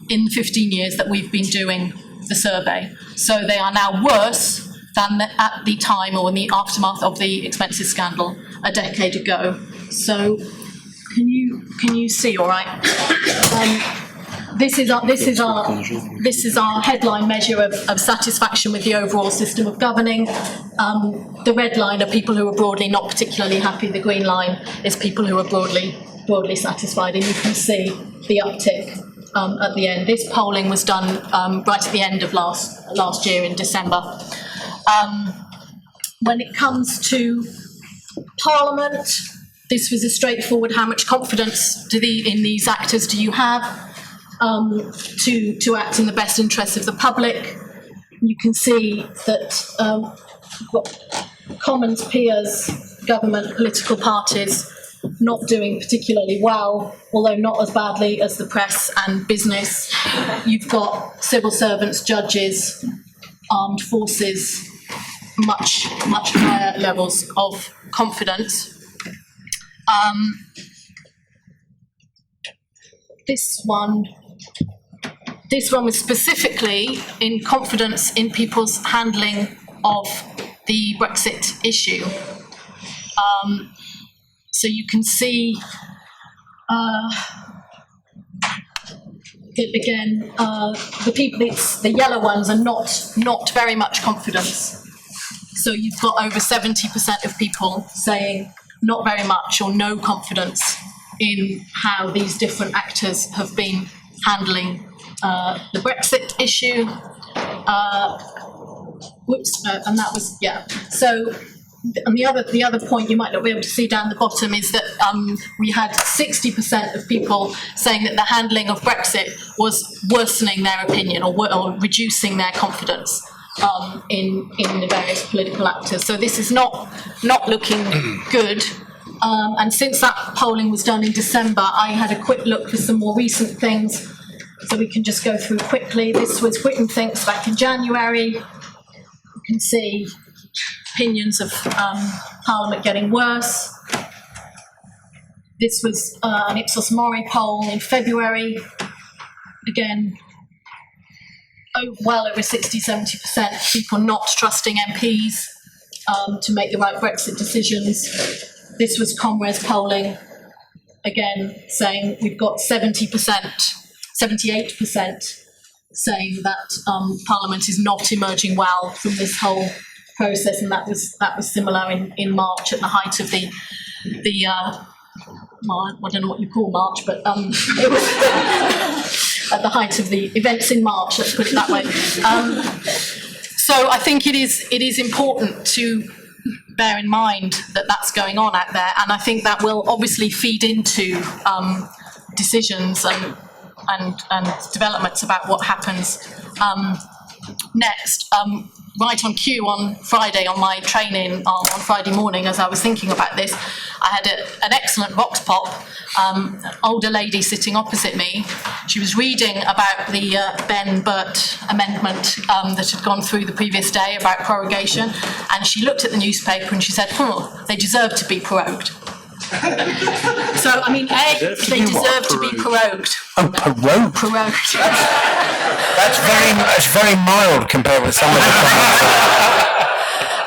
in the 15 years that we've been doing the survey. So they are now worse than at the time or in the aftermath of the expenses scandal a decade ago. So can you see all right? This is our headline measure of satisfaction with the overall system of governing. The red line are people who are broadly not particularly happy. The green line is people who are broadly satisfied, and you can see the uptick at the end. This polling was done right at the end of last year in December. When it comes to Parliament, this was a straightforward: how much confidence in these actors do you have to act in the best interests of the public? You can see that Commons, peers, government, political parties not doing particularly well, although not as badly as the press and business. You've got civil servants, judges, armed forces, much higher levels of confidence. This one was specifically in confidence in people's handling of the Brexit issue. So you can see again, the yellow ones are not very much confidence. So you've got over 70% of people saying not very much or no confidence in how these different actors have been handling the Brexit issue. And that was, yeah. So, and the other point you might not be able to see down the bottom is that we had 60% of people saying that the handling of Brexit was worsening their opinion or reducing their confidence in the various political actors. So this is not looking good. And since that polling was done in December, I had a quick look for some more recent things, so we can just go through quickly. This was Britain Thinks back in January. You can see opinions of Parliament getting worse. This was an Ipsos Mori poll in February. Again, well over 60-70% people not trusting MPs to make the right Brexit decisions. This was Comres polling, again saying we've got 78% saying that Parliament is not emerging well from this whole process, and that was similar in March at the height of the well, I don't know what you call March, but it was at the height of the events in March, let's put it that way. So I think it is important to bear in mind that that's going on out there, and I think that will obviously feed into decisions and developments about what happens next. right on cue on Friday on my training on Friday morning, as I was thinking about this, I had an excellent vox pop, older lady sitting opposite me. She was reading about the Benn amendment that had gone through the previous day about prorogation, and she looked at the newspaper and she said, they deserve to be prorogued. So, I mean, they deserve to be prorogued. Oh, prorogued? Prorogued. That's very mild compared with some of the comments.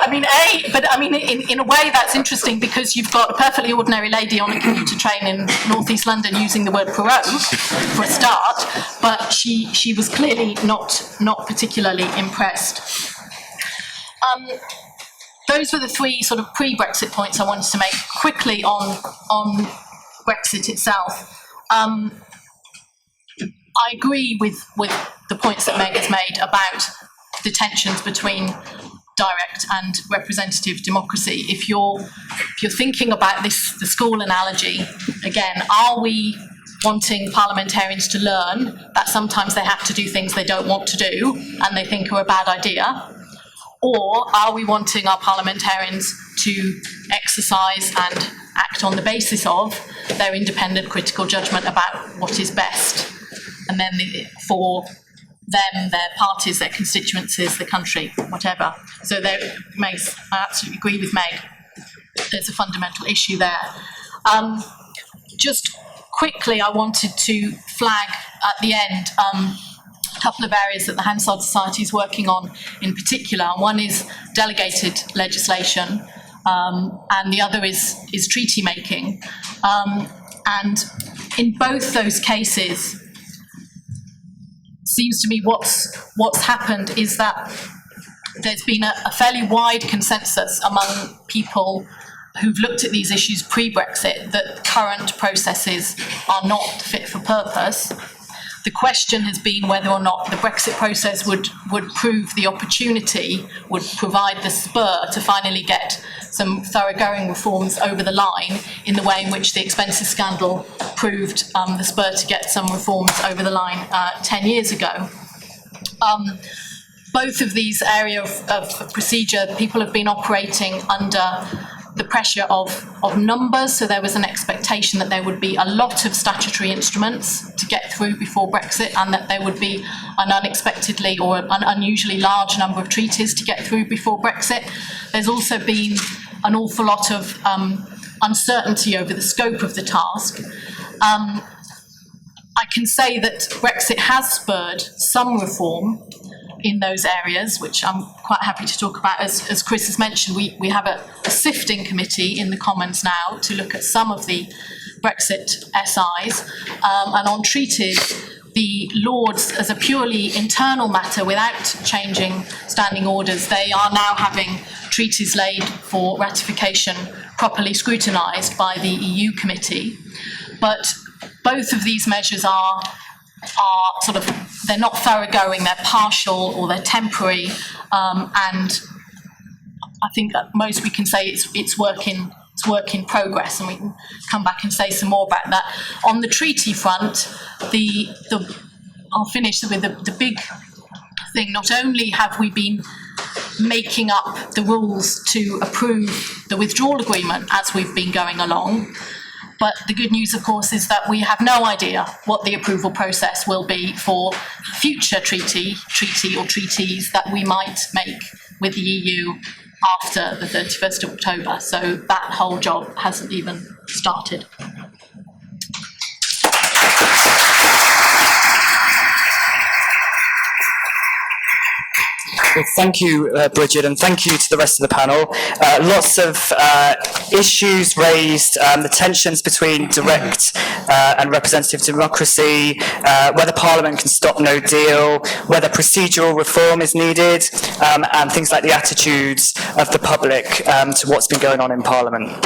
I mean, in a way that's interesting because you've got a perfectly ordinary lady on a commuter train in North East London using the word prorogue for a start, but she was clearly not particularly impressed. Those were the three sort of pre-Brexit points I wanted to make quickly on Brexit itself. I agree with the points that Meg has made about the tensions between direct and representative democracy. If you're thinking about the school analogy, again, are we wanting parliamentarians to learn that sometimes they have to do things they don't want to do and they think are a bad idea? Or are we wanting our parliamentarians to exercise and act on the basis of their independent critical judgment about what is best? And then for them, their parties, their constituencies, the country, whatever. So I absolutely agree with Meg. There's a fundamental issue there. Just quickly, I wanted to flag at the end a couple of areas that the Hansard Society is working on in particular. One is delegated legislation, and the other is treaty making. And in both those cases, seems to me what's happened is that there's been a fairly wide consensus among people who've looked at these issues pre-Brexit that current processes are not fit for purpose. The question has been whether or not the Brexit process would prove the opportunity, would provide the spur to finally get some thoroughgoing reforms over the line in the way in which the expenses scandal proved the spur to get some reforms over the line 10 years ago. Both of these areas of procedure, people have been operating under the pressure of numbers, so there was an expectation that there would be a lot of statutory instruments to get through before Brexit, and that there would be an unexpectedly or an unusually large number of treaties to get through before Brexit. There's also been an awful lot of uncertainty over the scope of the task. I can say that Brexit has spurred some reform in those areas, which I'm quite happy to talk about. As Chris has mentioned, we have a sifting committee in the Commons now to look at some of the Brexit SIs. And on treaties, the Lords, as a purely internal matter without changing standing orders, they are now having treaties laid for ratification properly scrutinised by the EU committee. But both of these measures are sort of, they're not thoroughgoing, they're partial or they're temporary, and I think at most we can say it's work in progress, and we can come back and say some more about that. On the treaty front, I'll finish with the big thing. Not only have we been making up the rules to approve the withdrawal agreement as we've been going along, but the good news, of course, is that we have no idea what the approval process will be for future treaty or treaties that we might make with the EU after the 31st of October. So that whole job hasn't even started. Well, thank you, Brigid, and thank you to the rest of the panel. Lots of issues raised, the tensions between direct and representative democracy, whether Parliament can stop no deal, whether procedural reform is needed, and things like the attitudes of the public to what's been going on in Parliament.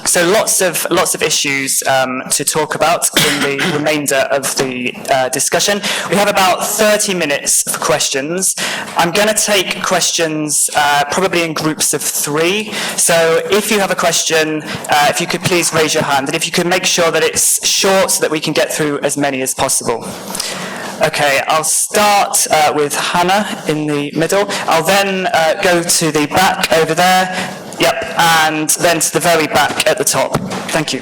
So lots of issues to talk about in the remainder of the discussion. We have about 30 minutes for questions. I'm going to take questions probably in groups of 3. So if you have a question, if you could please raise your hand, and if you could make sure that it's short so that we can get through as many as possible. Okay, I'll start with Hannah in the middle. I'll then go to the back over there. Yep, and then to the very back at the top. Thank you.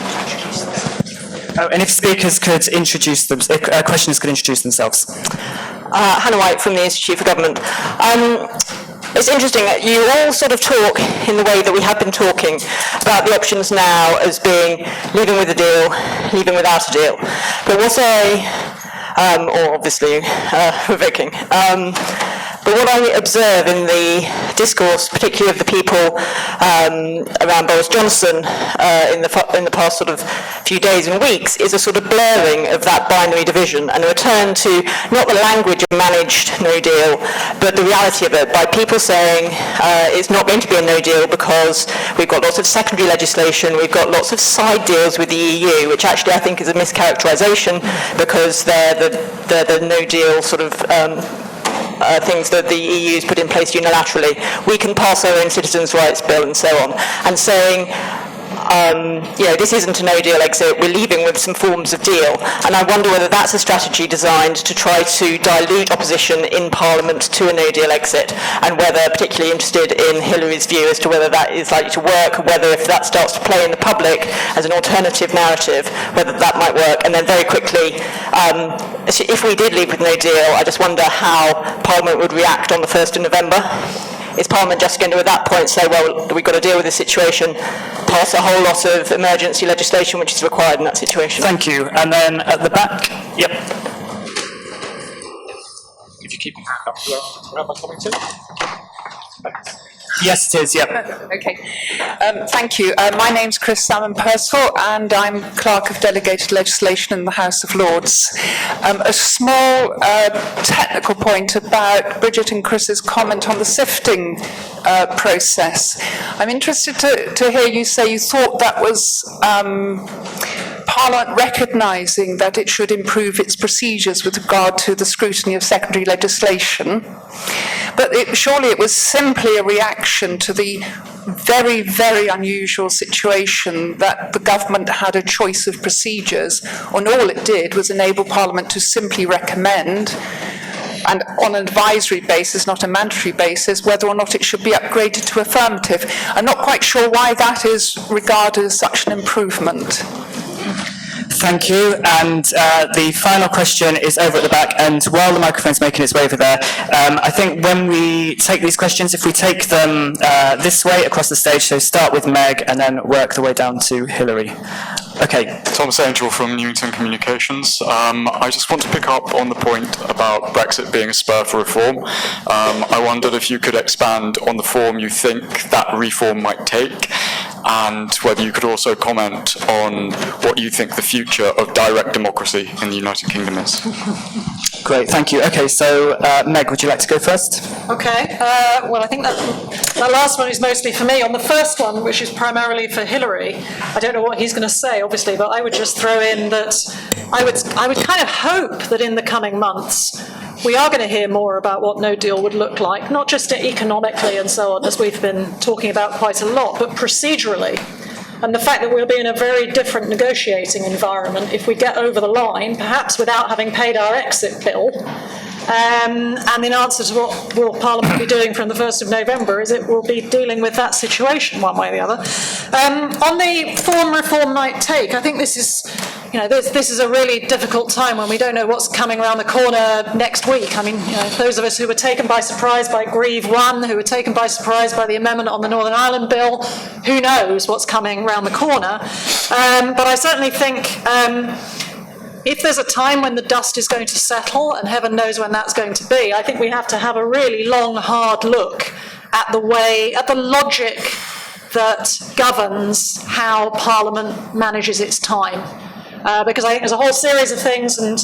Oh, and if speakers could introduce them, questioners could introduce themselves. Hannah White from the Institute for Government. It's interesting that you all sort of talk in the way that we have been talking about the options now as being leaving with a deal, leaving without a deal. But what or obviously revoking. But what I observe in the discourse, particularly of the people around Boris Johnson in the past sort of few days and weeks, is a sort of blurring of that binary division and a return to not the language of managed no deal, but the reality of it, by people saying it's not going to be a no deal because we've got lots of secondary legislation, we've got lots of side deals with the EU, which actually I think is a mischaracterisation because they're the no deal sort of things that the EU's put in place unilaterally. We can pass our own citizens' rights bill and so on. And saying, this isn't a no-deal exit, we're leaving with some forms of deal. And I wonder whether that's a strategy designed to try to dilute opposition in Parliament to a no-deal exit, and whether, particularly interested in Hilary's view as to whether that is likely to work, whether if that starts to play in the public as an alternative narrative, whether that might work. And then very quickly, if we did leave with no deal, I just wonder how Parliament would react on the 1st of November. Is Parliament just going to, at that point, say, well, we've got to deal with this situation, pass a whole lot of emergency legislation which is required in that situation? Thank you. And then at the back, yep. If you keep your hand up, where am I coming to? Thanks. Yes, it is, yep. Okay, thank you. My name's Chris Salmon-Purcell and I'm Clerk of Delegated Legislation in the House of Lords. A small technical point about Brigid and Chris's comment on the sifting process. I'm interested to hear you say you thought that was Parliament recognising that it should improve its procedures with regard to the scrutiny of secondary legislation. But surely it was simply a reaction to the very, very unusual situation that the government had a choice of procedures, and all it did was enable Parliament to simply recommend, and on an advisory basis, not a mandatory basis, whether or not it should be upgraded to affirmative. I'm not quite sure why that is regarded as such an improvement. Thank you. And the final question is over at the back. And while the microphone's making its way over there, I think when we take these questions, if we take them this way across the stage, so start with Meg and then work the way down to Hilary. Okay. Thomas Angel from Newington Communications. I just want to pick up on the point about Brexit being a spur for reform. I wondered if you could expand on the form you think that reform might take, and whether you could also comment on what you think the future of direct democracy in the United Kingdom is. Great, thank you. Okay, so Meg, would you like to go first? Okay, well, I think that last one is mostly for me. On the first one, which is primarily for Hilary, I don't know what he's going to say, obviously, but I would just throw in that I would kind of hope that in the coming months we are going to hear more about what no deal would look like, not just economically and so on, as we've been talking about quite a lot, but procedurally. And the fact that we'll be in a very different negotiating environment if we get over the line, perhaps without having paid our exit bill. And in answer to what will Parliament be doing from the 1st of November is it will be dealing with that situation one way or the other. On the form reform might take, I think this is, this is a really difficult time when we don't know what's coming around the corner next week. I mean, those of us who were taken by surprise by Grieve 1, who were taken by surprise by the amendment on the Northern Ireland Bill, who knows what's coming around the corner. But I certainly think if there's a time when the dust is going to settle, and heaven knows when that's going to be, I think we have to have a really long, hard look at the logic that governs how Parliament manages its time. Because I think there's a whole series of things, and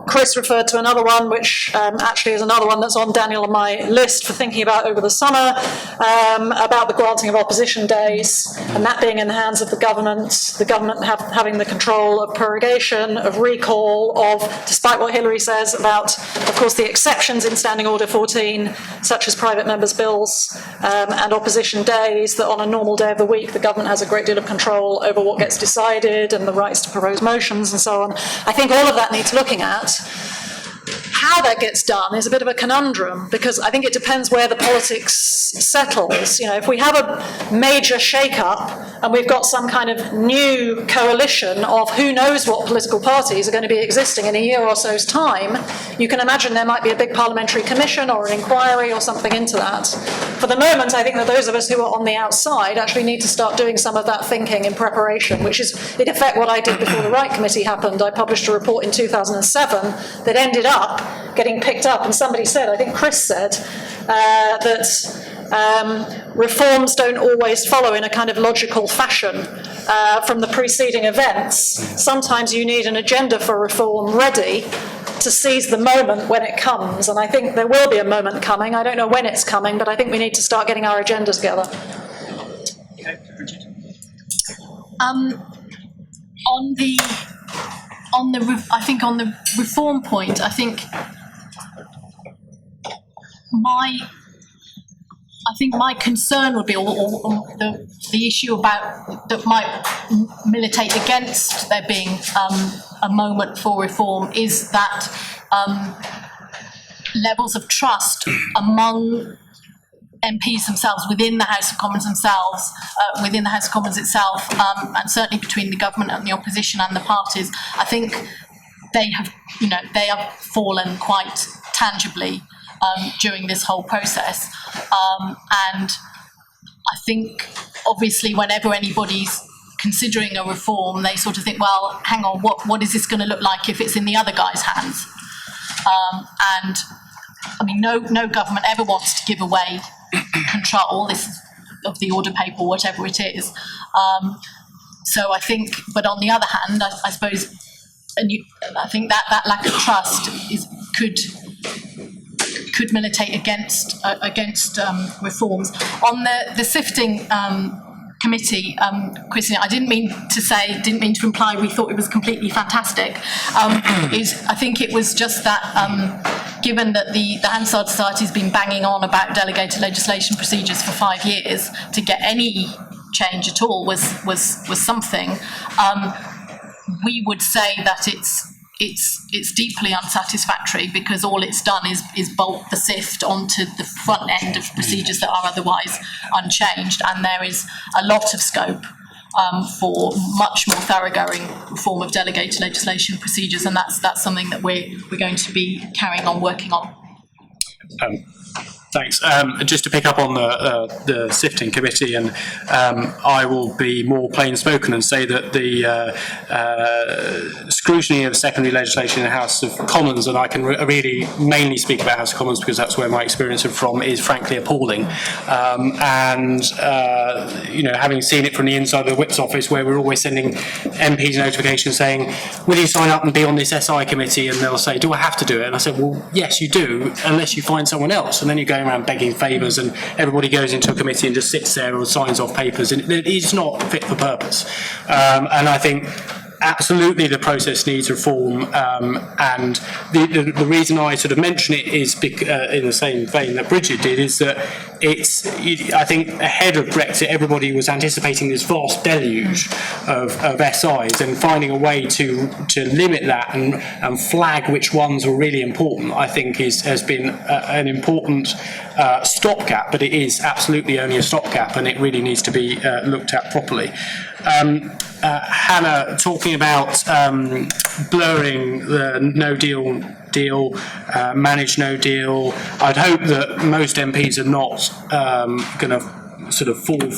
Chris referred to another one, which actually is another one that's on Daniel and my list for thinking about over the summer, about the granting of opposition days, and that being in the hands of the government having the control of prorogation, of recall, of, despite what Hilary says about, of course, the exceptions in Standing Order 14, such as private members' bills and opposition days, that on a normal day of the week the government has a great deal of control over what gets decided and the rights to propose motions and so on. I think all of that needs looking at. how that gets done is a bit of a conundrum, because I think it depends where the politics settles. You know, if we have a major shake-up and we've got some kind of new coalition of who knows what political parties are going to be existing in a year or so's time, you can imagine there might be a big parliamentary commission or an inquiry or something into that. For the moment, I think that those of us who are on the outside actually need to start doing some of that thinking in preparation, which is in effect what I did before the Right Committee happened. I published a report in 2007 that ended up getting picked up, and somebody said, I think Chris said, that reforms don't always follow in a kind of logical fashion from the preceding events. Sometimes you need an agenda for reform ready to seize the moment when it comes, and I think there will be a moment coming. I don't know when it's coming, but I think we need to start getting our agenda together. Okay, Brigid. I think on the reform point, I think my concern would be, or the issue about that might militate against there being a moment for reform is that levels of trust among MPs themselves, within the House of Commons themselves, within the House of Commons itself, and certainly between the government and the opposition and the parties, I think they have fallen quite tangibly during this whole process. And I think, obviously, whenever anybody's considering a reform, they sort of think, well, hang on, what is this going to look like if it's in the other guy's hands? And I mean, no government ever wants to give away control of the order paper, whatever it is. So I think, but on the other hand, I suppose, I think that lack of trust could militate against reforms. On the sifting committee, Christine, I didn't mean to imply we thought it was completely fantastic. I think it was just that given that the Hansard Society has been banging on about delegated legislation procedures for 5 years, to get any change at all was something. We would say that it's deeply unsatisfactory, because all it's done is bolt the SIFT onto the front end of procedures that are otherwise unchanged, and there is a lot of scope for much more thoroughgoing reform of delegated legislation procedures, and that's something that we're going to be carrying on working on. Thanks. Just to pick up on the sifting committee, and I will be more plain spoken and say that the scrutiny of secondary legislation in the House of Commons, and I can really mainly speak about House of Commons because that's where my experience is from, is frankly appalling. Having seen it from the inside of the Whip's office, where we're always sending MPs notifications saying, will you sign up and be on this SI committee? And they'll say, do I have to do it? And I said, well, yes, you do, unless you find someone else. And then you go around begging favours, and everybody goes into a committee and just sits there or signs off papers, and it's not fit for purpose. And I think absolutely the process needs reform, and the reason I sort of mention it is in the same vein that Brigid did, is that I think ahead of Brexit everybody was anticipating this vast deluge of SIs, and finding a way to limit that and flag which ones were really important, I think has been an important stopgap, but it is absolutely only a stopgap, and it really needs to be looked at properly. Hannah, talking about blurring the no deal, managed no deal, I'd hope that most MPs are not going to sort of fall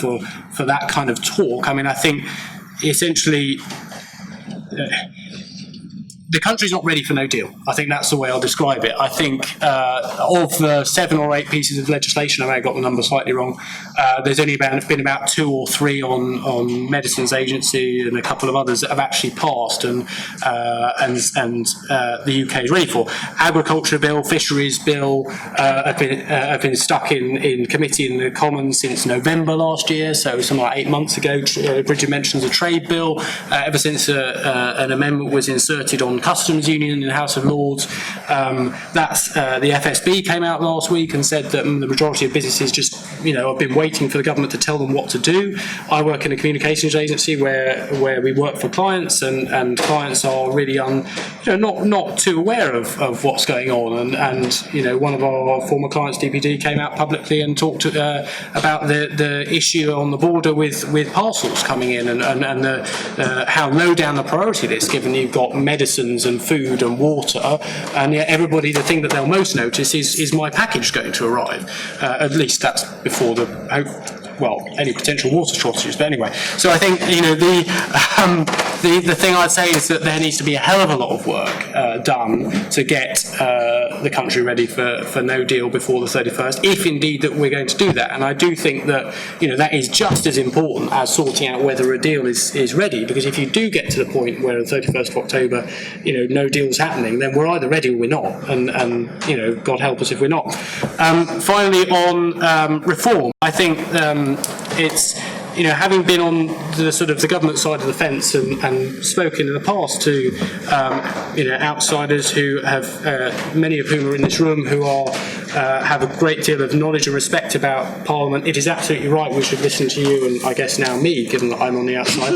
for that kind of talk. I mean, I think essentially the country's not ready for no deal. I think that's the way I'll describe it. I think of the 7 or 8 pieces of legislation, I may have got the number slightly wrong, there's only been about 2 or 3 on Medicines Agency and a couple of others that have actually passed and the UK is ready for. Agriculture Bill, Fisheries Bill have been stuck in committee in the Commons since November last year, so something like 8 months ago. Brigid mentions a Trade Bill. Ever since an amendment was inserted on Customs Union in the House of Lords. The FSB came out last week and said that the majority of businesses just, have been waiting for the government to tell them what to do. I work in a communications agency where we work for clients, and clients are really not too aware of what's going on. And one of our former clients, DPD, came out publicly and talked about the issue on the border with parcels coming in and how low down the priority list, given you've got medicines and food and water, and yet everybody, the thing that they'll most notice is my package going to arrive. At least that's before any potential water shortages. But anyway, so I think the thing I'd say is that there needs to be a hell of a lot of work done to get the country ready for no deal before the 31st, if indeed that we're going to do that. And I do think that that is just as important as sorting out whether a deal is ready, because if you do get to the point where the 31st of October, no deal's happening, then we're either ready or we're not, and God help us if we're not. Finally, on reform, I think it's having been on the government side of the fence and spoken in the past to outsiders who have many of whom are in this room who have a great deal of knowledge and respect about Parliament. It is absolutely right we should listen to you, and I guess now me, given that I'm on the outside,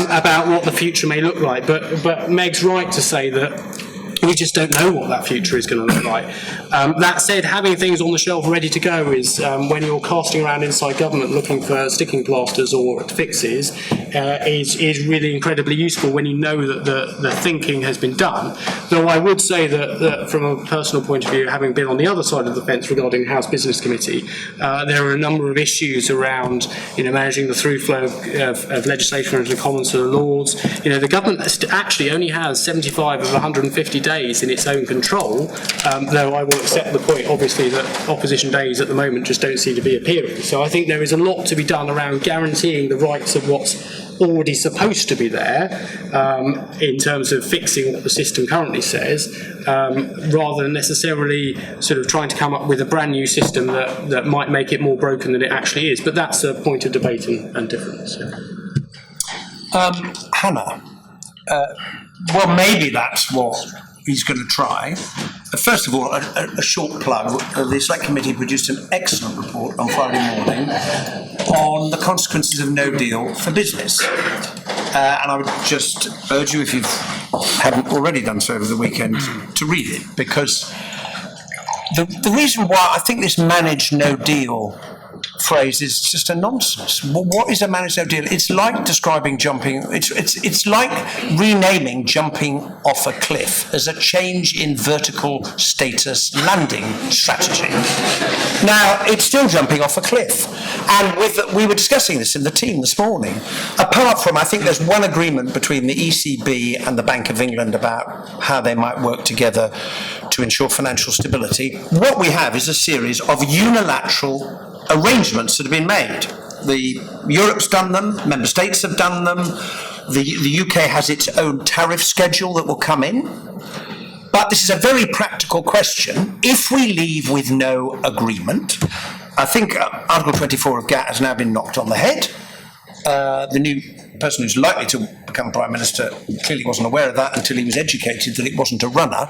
about what the future may look like. But Meg's right to say that we just don't know what that future is going to look like. That said, having things on the shelf ready to go is, when you're casting around inside government looking for sticking plasters or fixes, is really incredibly useful when you know that the thinking has been done. Though I would say that from a personal point of view, having been on the other side of the fence regarding the House Business Committee, there are a number of issues around managing the through flow of legislation into the Commons to the Lords. The government actually only has 75 of 150 days in its own control, though I will accept the point, obviously, that opposition days at the moment just don't seem to be appearing. So I think there is a lot to be done around guaranteeing the rights of what's already supposed to be there, in terms of fixing what the system currently says, rather than necessarily sort of trying to come up with a brand new system that might make it more broken than it actually is. But that's a point of debate and difference. Hannah, well, maybe that's what he's going to try. First of all, a short plug. The Select Committee produced an excellent report on Friday morning on the consequences of no deal for business. And I would just urge you, if you haven't already done so over the weekend, to read it, because the reason why I think this managed no deal phrase is just a nonsense. What is a managed no deal? It's like describing jumping. It's like renaming jumping off a cliff as a change in vertical status landing strategy. Now, it's still jumping off a cliff, and we were discussing this in the team this morning. Apart from, I think there's one agreement between the ECB and the Bank of England about how they might work together to ensure financial stability. What we have is a series of unilateral arrangements that have been made. Europe's done them, member states have done them, the UK has its own tariff schedule that will come in. But this is a very practical question. If we leave with no agreement, I think Article 24 of GATT has now been knocked on the head. The new person who's likely to become Prime Minister clearly wasn't aware of that until he was educated that it wasn't a runner.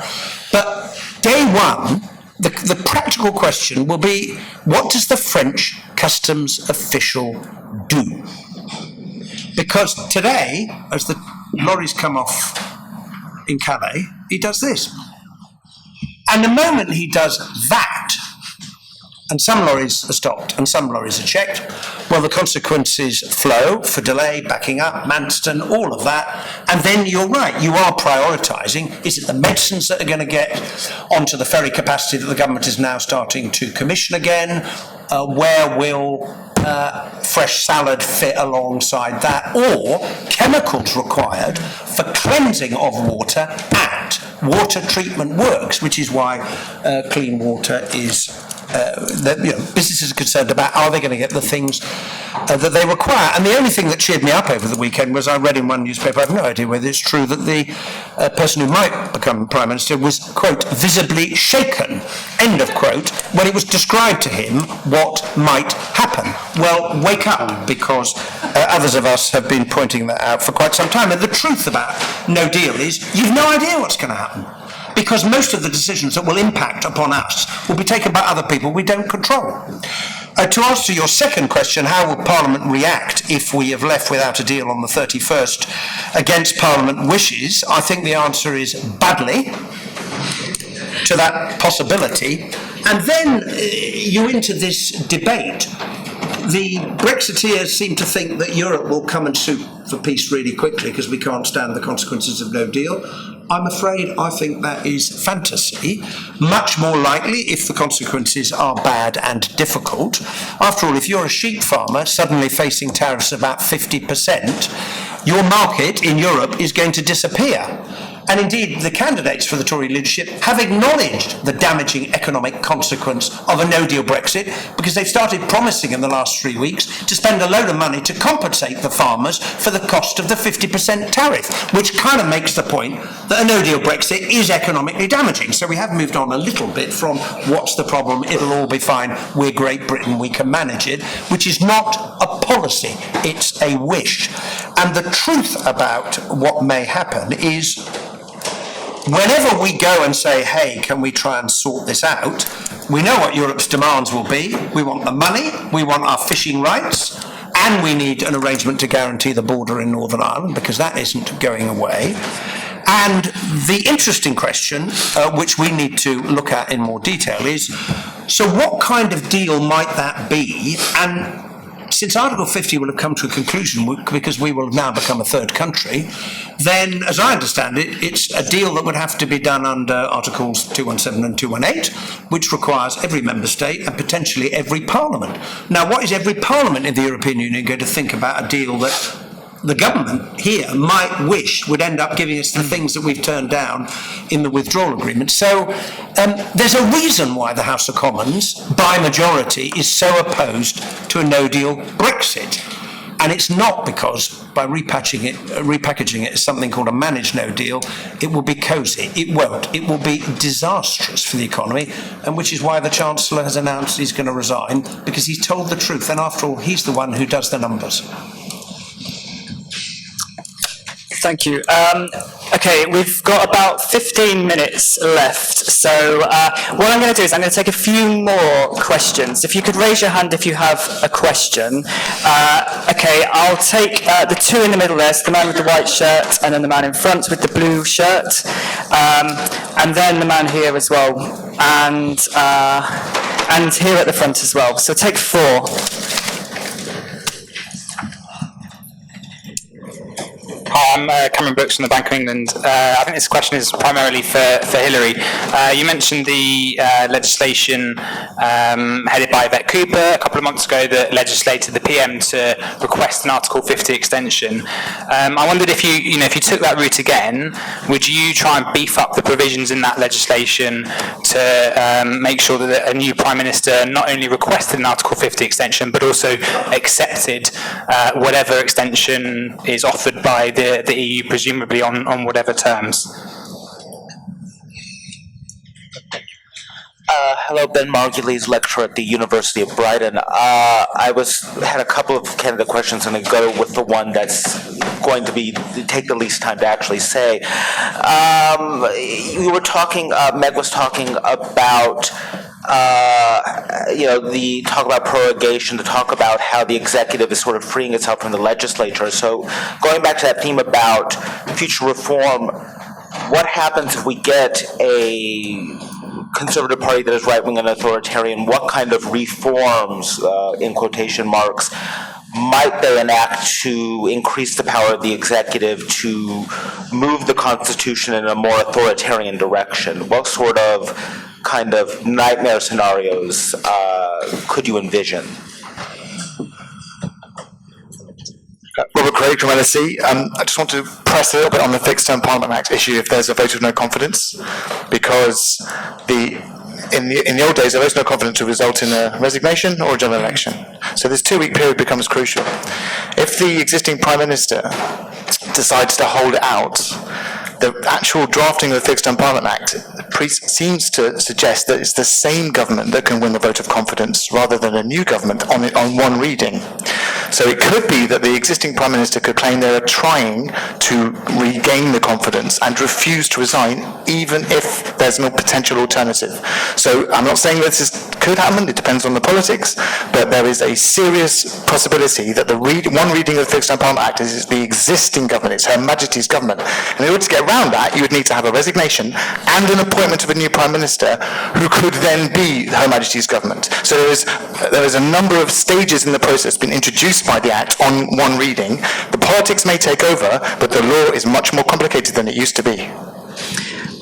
But day one, the practical question will be, what does the French customs official do? Because today, as the lorries come off in Calais, he does this. And the moment he does that, and some lorries are stopped and some lorries are checked, well, the consequences flow for delay, backing up, Manston, all of that. And then you're right, you are prioritising. Is it the medicines that are going to get onto the ferry capacity that the government is now starting to commission again? Where will fresh salad fit alongside that? Or chemicals required for cleansing of water at water treatment works, which is why clean water is that businesses are concerned about, are they going to get the things that they require? And the only thing that cheered me up over the weekend was I read in one newspaper, I have no idea whether it's true, that the person who might become Prime Minister was, quote, visibly shaken, end of quote, when it was described to him what might happen. Well, wake up, because others of us have been pointing that out for quite some time. And the truth about no deal is you've no idea what's going to happen, because most of the decisions that will impact upon us will be taken by other people we don't control. To answer your second question, how will Parliament react if we have left without a deal on the 31st against Parliament wishes? I think the answer is badly to that possibility. And then you enter this debate. The Brexiteers seem to think that Europe will come and sue for peace really quickly because we can't stand the consequences of no deal. I'm afraid I think that is fantasy. Much more likely if the consequences are bad and difficult. After all, if you're a sheep farmer suddenly facing tariffs of about 50%, your market in Europe is going to disappear. And indeed, the candidates for the Tory leadership have acknowledged the damaging economic consequence of a no-deal Brexit, because they've started promising in the last 3 weeks to spend a load of money to compensate the farmers for the cost of the 50% tariff, which kind of makes the point that a no-deal Brexit is economically damaging. So we have moved on a little bit from what's the problem, it'll all be fine, we're Great Britain, we can manage it, which is not a policy, it's a wish. And the truth about what may happen is, whenever we go and say, hey, can we try and sort this out, we know what Europe's demands will be. We want the money, we want our fishing rights, and we need an arrangement to guarantee the border in Northern Ireland, because that isn't going away. And the interesting question, which we need to look at in more detail, is, so what kind of deal might that be? And since Article 50 will have come to a conclusion because we will now become a third country, then, as I understand it, it's a deal that would have to be done under Articles 217 and 218, which requires every member state and potentially every parliament. Now, what is every parliament in the European Union going to think about a deal that the government here might wish would end up giving us the things that we've turned down in the withdrawal agreement? So there's a reason why the House of Commons, by majority, is so opposed to a no-deal Brexit. And it's not because by repackaging it as something called a managed no deal, it will be cosy. It won't. It will be disastrous for the economy, and which is why the Chancellor has announced he's going to resign, because he's told the truth. And after all, he's the one who does the numbers. Thank you. Okay, we've got about 15 minutes left. So what I'm going to do is I'm going to take a few more questions. If you could raise your hand if you have a question. Okay, I'll take the two in the middle there, so the man with the white shirt and then the man in front with the blue shirt. And then the man here as well. And here at the front as well. So take four. Hi, I'm Cameron Brooks from the Bank of England. I think this question is primarily for Hilary. You mentioned the legislation headed by Yvette Cooper a couple of months ago that legislated the PM to request an Article 50 extension. I wondered if you took that route again, would you try and beef up the provisions in that legislation to make sure that a new Prime Minister not only requested an Article 50 extension but also accepted whatever extension is offered by the EU, presumably on whatever terms? Hello, Ben Margulies, lecturer at the University of Brighton. I had a couple of candidate questions, and I go with the one that's going to take the least time to actually say. You were talking, Meg was talking about the talk about prorogation, to talk about how the executive is sort of freeing itself from the legislature. So going back to that theme about future reform, what happens if we get a Conservative Party that is right-wing and authoritarian? What kind of reforms, in quotation marks, might they enact to increase the power of the executive to move the Constitution in a more authoritarian direction? What sort of kind of nightmare scenarios could you envision? Robert Craig from LSE. I just want to press a little bit on the Fixed Term Parliament Act issue if there's a vote of no confidence, because the in the old days, there was no confidence to result in a resignation or a general election. So this 2-week period becomes crucial. If the existing Prime Minister decides to hold out, the actual drafting of the Fixed Term Parliament Act seems to suggest that it's the same government that can win the vote of confidence rather than a new government on one reading. So it could be that the existing Prime Minister could claim they are trying to regain the confidence and refuse to resign even if there's no potential alternative. So I'm not saying that this could happen, it depends on the politics, but there is a serious possibility that the one reading of the Fixed Term Parliament Act is the existing government, it's Her Majesty's government. And in order to get around that, you would need to have a resignation and an appointment of a new Prime Minister who could then be Her Majesty's government. So there is a number of stages in the process been introduced by the Act on one reading. The politics may take over, but the law is much more complicated than it used to be.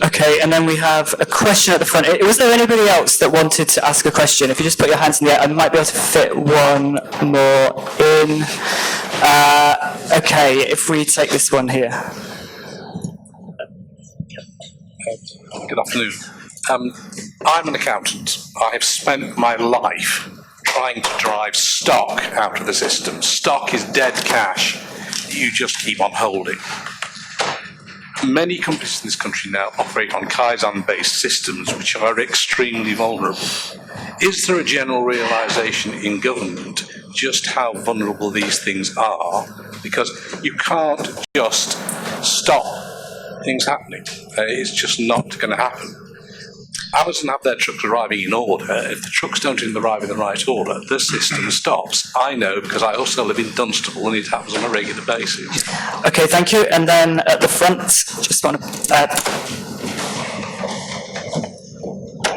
Okay, and then we have a question at the front. Was there anybody else that wanted to ask a question? If you just put your hands in the air, I might be able to fit one more in. Okay, if we take this one here. Good afternoon. I'm an accountant. I have spent my life trying to drive stock out of the system. Stock is dead cash that you just keep on holding. Many companies in this country now operate on Kaizen-based systems which are extremely vulnerable. Is there a general realisation in government just how vulnerable these things are? Because you can't just stop things happening. It's just not going to happen. Amazon have their trucks arriving in order. If the trucks don't arrive in the right order, the system stops. I know because I also live in Dunstable and it happens on a regular basis. Okay, thank you. And then at the front, just want to...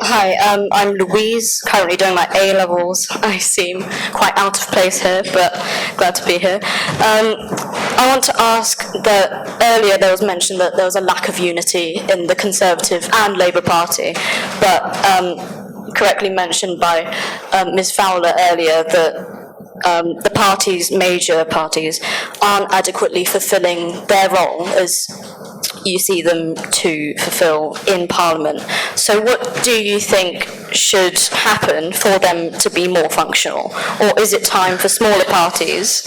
Hi, I'm Louise, currently doing my A-levels. I seem quite out of place here, but glad to be here. I want to ask that earlier there was mentioned that there was a lack of unity in the Conservative and Labour Party, but correctly mentioned by Ms Fowler earlier that the parties, major parties, aren't adequately fulfilling their role as you see them to fulfil in Parliament. So what do you think should happen for them to be more functional? Or is it time for smaller parties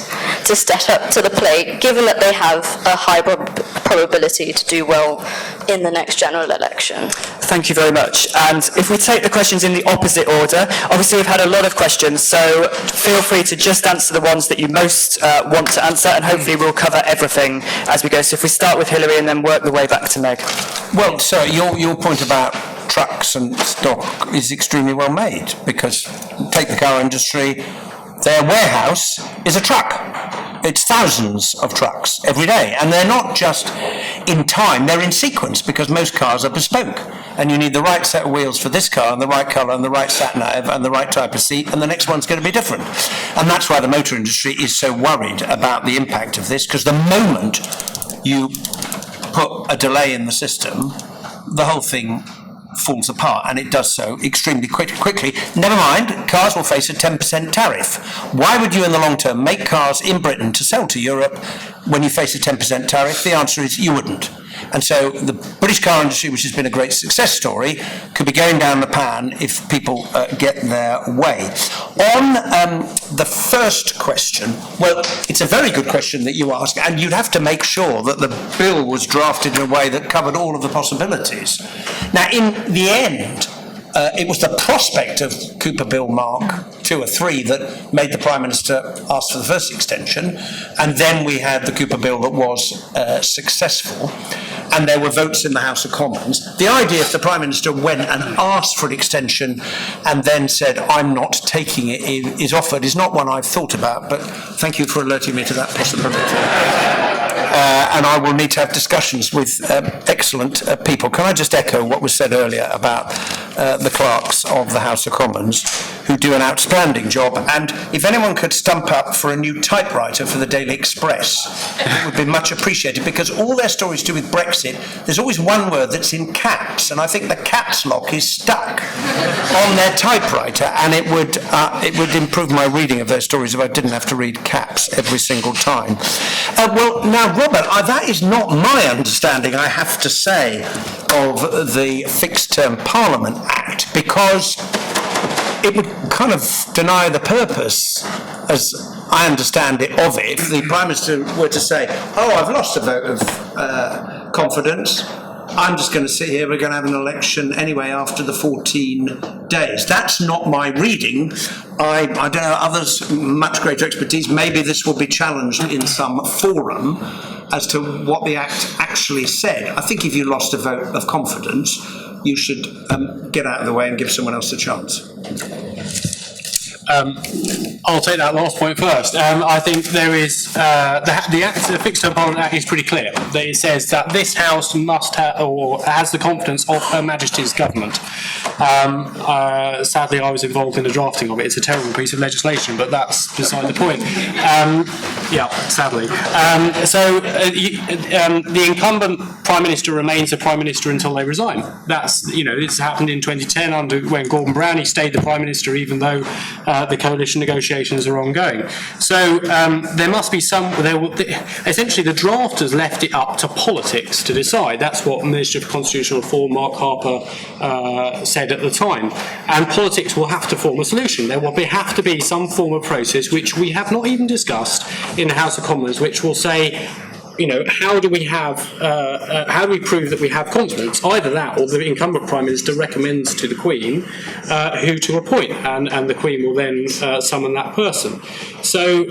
to step up to the plate, given that they have a high probability to do well in the next general election? Thank you very much. And if we take the questions in the opposite order, obviously we've had a lot of questions, so feel free to just answer the ones that you most want to answer, and hopefully we'll cover everything as we go. So if we start with Hilary and then work the way back to Meg. Well, so your point about trucks and stock is extremely well made, because take the car industry, their warehouse is a truck. It's thousands of trucks every day, and they're not just in time, they're in sequence, because most cars are bespoke, and you need the right set of wheels for this car, and the right colour, and the right sat-nav, and the right type of seat, and the next one's going to be different. And that's why the motor industry is so worried about the impact of this, because the moment you put a delay in the system, the whole thing falls apart, and it does so extremely quickly. Never mind, cars will face a 10% tariff. Why would you in the long term make cars in Britain to sell to Europe when you face a 10% tariff? The answer is you wouldn't. And so the British car industry, which has been a great success story, could be going down the pan if people get their way. On the first question, well, it's a very good question that you ask, and you'd have to make sure that the bill was drafted in a way that covered all of the possibilities. Now, in the end, it was the prospect of Cooper Bill Mark 2 or 3 that made the Prime Minister ask for the first extension, and then we had the Cooper Bill that was successful, and there were votes in the House of Commons. The idea if the Prime Minister went and asked for an extension and then said, I'm not taking it, is offered, is not one I've thought about, but thank you for alerting me to that possibility. And I will need to have discussions with excellent people. Can I just echo what was said earlier about the clerks of the House of Commons, who do an outstanding job, and if anyone could stump up for a new typewriter for the Daily Express, it would be much appreciated, because all their stories to do with Brexit, there's always one word that's in caps, and I think the caps lock is stuck on their typewriter, and it would improve my reading of their stories if I didn't have to read caps every single time. Well, now, Robert, that is not my understanding, I have to say, of the Fixed Term Parliament Act. because it would kind of deny the purpose, as I understand it, of it. If the Prime Minister were to say, oh, I've lost a vote of confidence, I'm just going to sit here, we're going to have an election anyway after the 14 days. That's not my reading. I don't know, others, much greater expertise, maybe this will be challenged in some forum as to what the Act actually said. I think if you lost a vote of confidence, you should get out of the way and give someone else a chance. I'll take that last point first. I think there is the Fixed Term Parliament Act is pretty clear. That it says that this House must have or has the confidence of Her Majesty's government. Sadly, I was involved in the drafting of it. It's a terrible piece of legislation, but that's beside the point. Yeah, sadly. The incumbent Prime Minister remains the Prime Minister until they resign. That's, this happened in 2010 when Gordon Brown, he stayed the Prime Minister even though the coalition negotiations are ongoing. So there must be essentially the drafters left it up to politics to decide. That's what Minister for Constitutional Reform Mark Harper said at the time. And politics will have to form a solution. There will have to be some form of process which we have not even discussed in the House of Commons, which will say, how do we prove that we have confidence? Either that, or the incumbent Prime Minister recommends to the Queen who to appoint, and the Queen will then summon that person. So,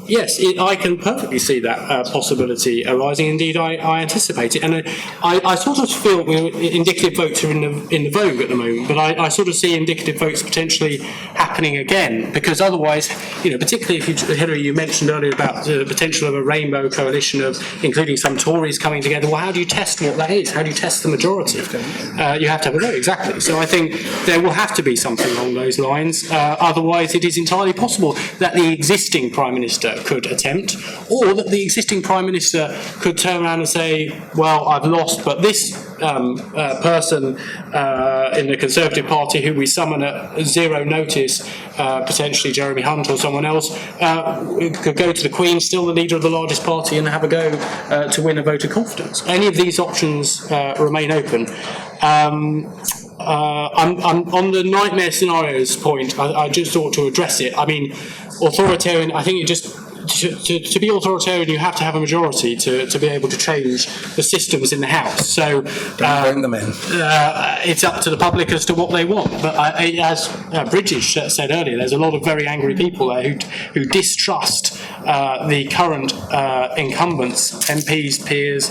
yes, I can perfectly see that possibility arising. Indeed, I anticipate it, and I sort of feel indicative votes are in the vogue at the moment, but I sort of see indicative votes potentially happening again, because otherwise, particularly if Hilary, you mentioned earlier about the potential of a rainbow coalition of including some Tories coming together. Well, how do you test what that is? How do you test the majority? You have to have a vote, exactly. So I think there will have to be something along those lines. Otherwise, it is entirely possible that the existing Prime Minister could attempt, or that the existing Prime Minister could turn around and say, well, I've lost, but this person in the Conservative Party who we summon at zero notice, potentially Jeremy Hunt or someone else, could go to the Queen, still the leader of the largest party, and have a go to win a vote of confidence. Any of these options remain open. I'm on the nightmare scenarios point. I just ought to address it. I mean, authoritarian, I think it just to be authoritarian, you have to have a majority to be able to change the systems in the House. So bring them in. It's up to the public as to what they want. But as Brigid said earlier, there's a lot of very angry people there who distrust the current incumbents, MPs, peers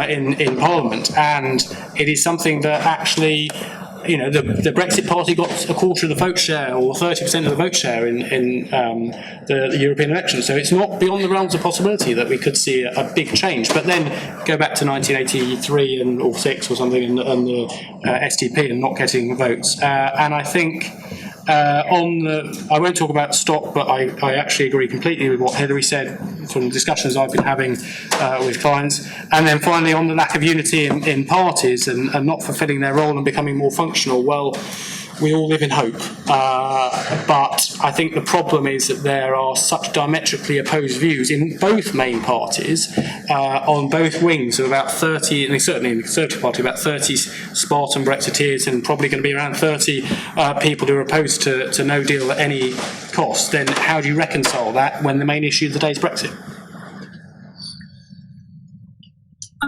in Parliament, and it is something that actually. The Brexit Party got a quarter of the vote share, or 30% of the vote share in the European elections. So it's not beyond the realms of possibility that we could see a big change. But then go back to 1983 or 6 or something, and the STP and not getting votes. And I think I won't talk about stock, but I actually agree completely with what Hilary said from the discussions I've been having with clients. And then finally, on the lack of unity in parties and not fulfilling their role and becoming more functional, well, we all live in hope. But I think the problem is that there are such diametrically opposed views in both main parties, on both wings, of about 30, and certainly in the Conservative Party, about 30 Spartan Brexiteers, and probably going to be around 30 people who are opposed to no deal at any cost. Then how do you reconcile that when the main issue of the day is Brexit?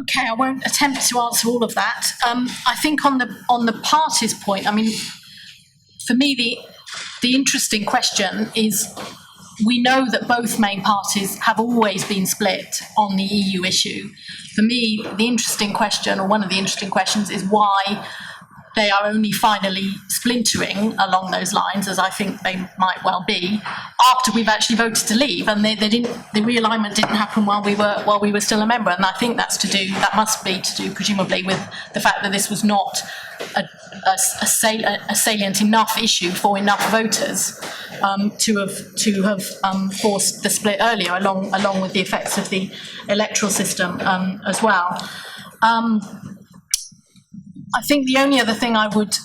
Okay, I won't attempt to answer all of that. I think on the parties point, I mean, for me, the interesting question is, we know that both main parties have always been split on the EU issue. For me, the interesting question, or one of the interesting questions, is why they are only finally splintering along those lines, as I think they might well be, after we've actually voted to leave, and the realignment didn't happen while we were still a member. And I think that must be to do presumably with the fact that this was not a salient enough issue for enough voters to have forced the split earlier, along with the effects of the electoral system as well. I think the only other thing I would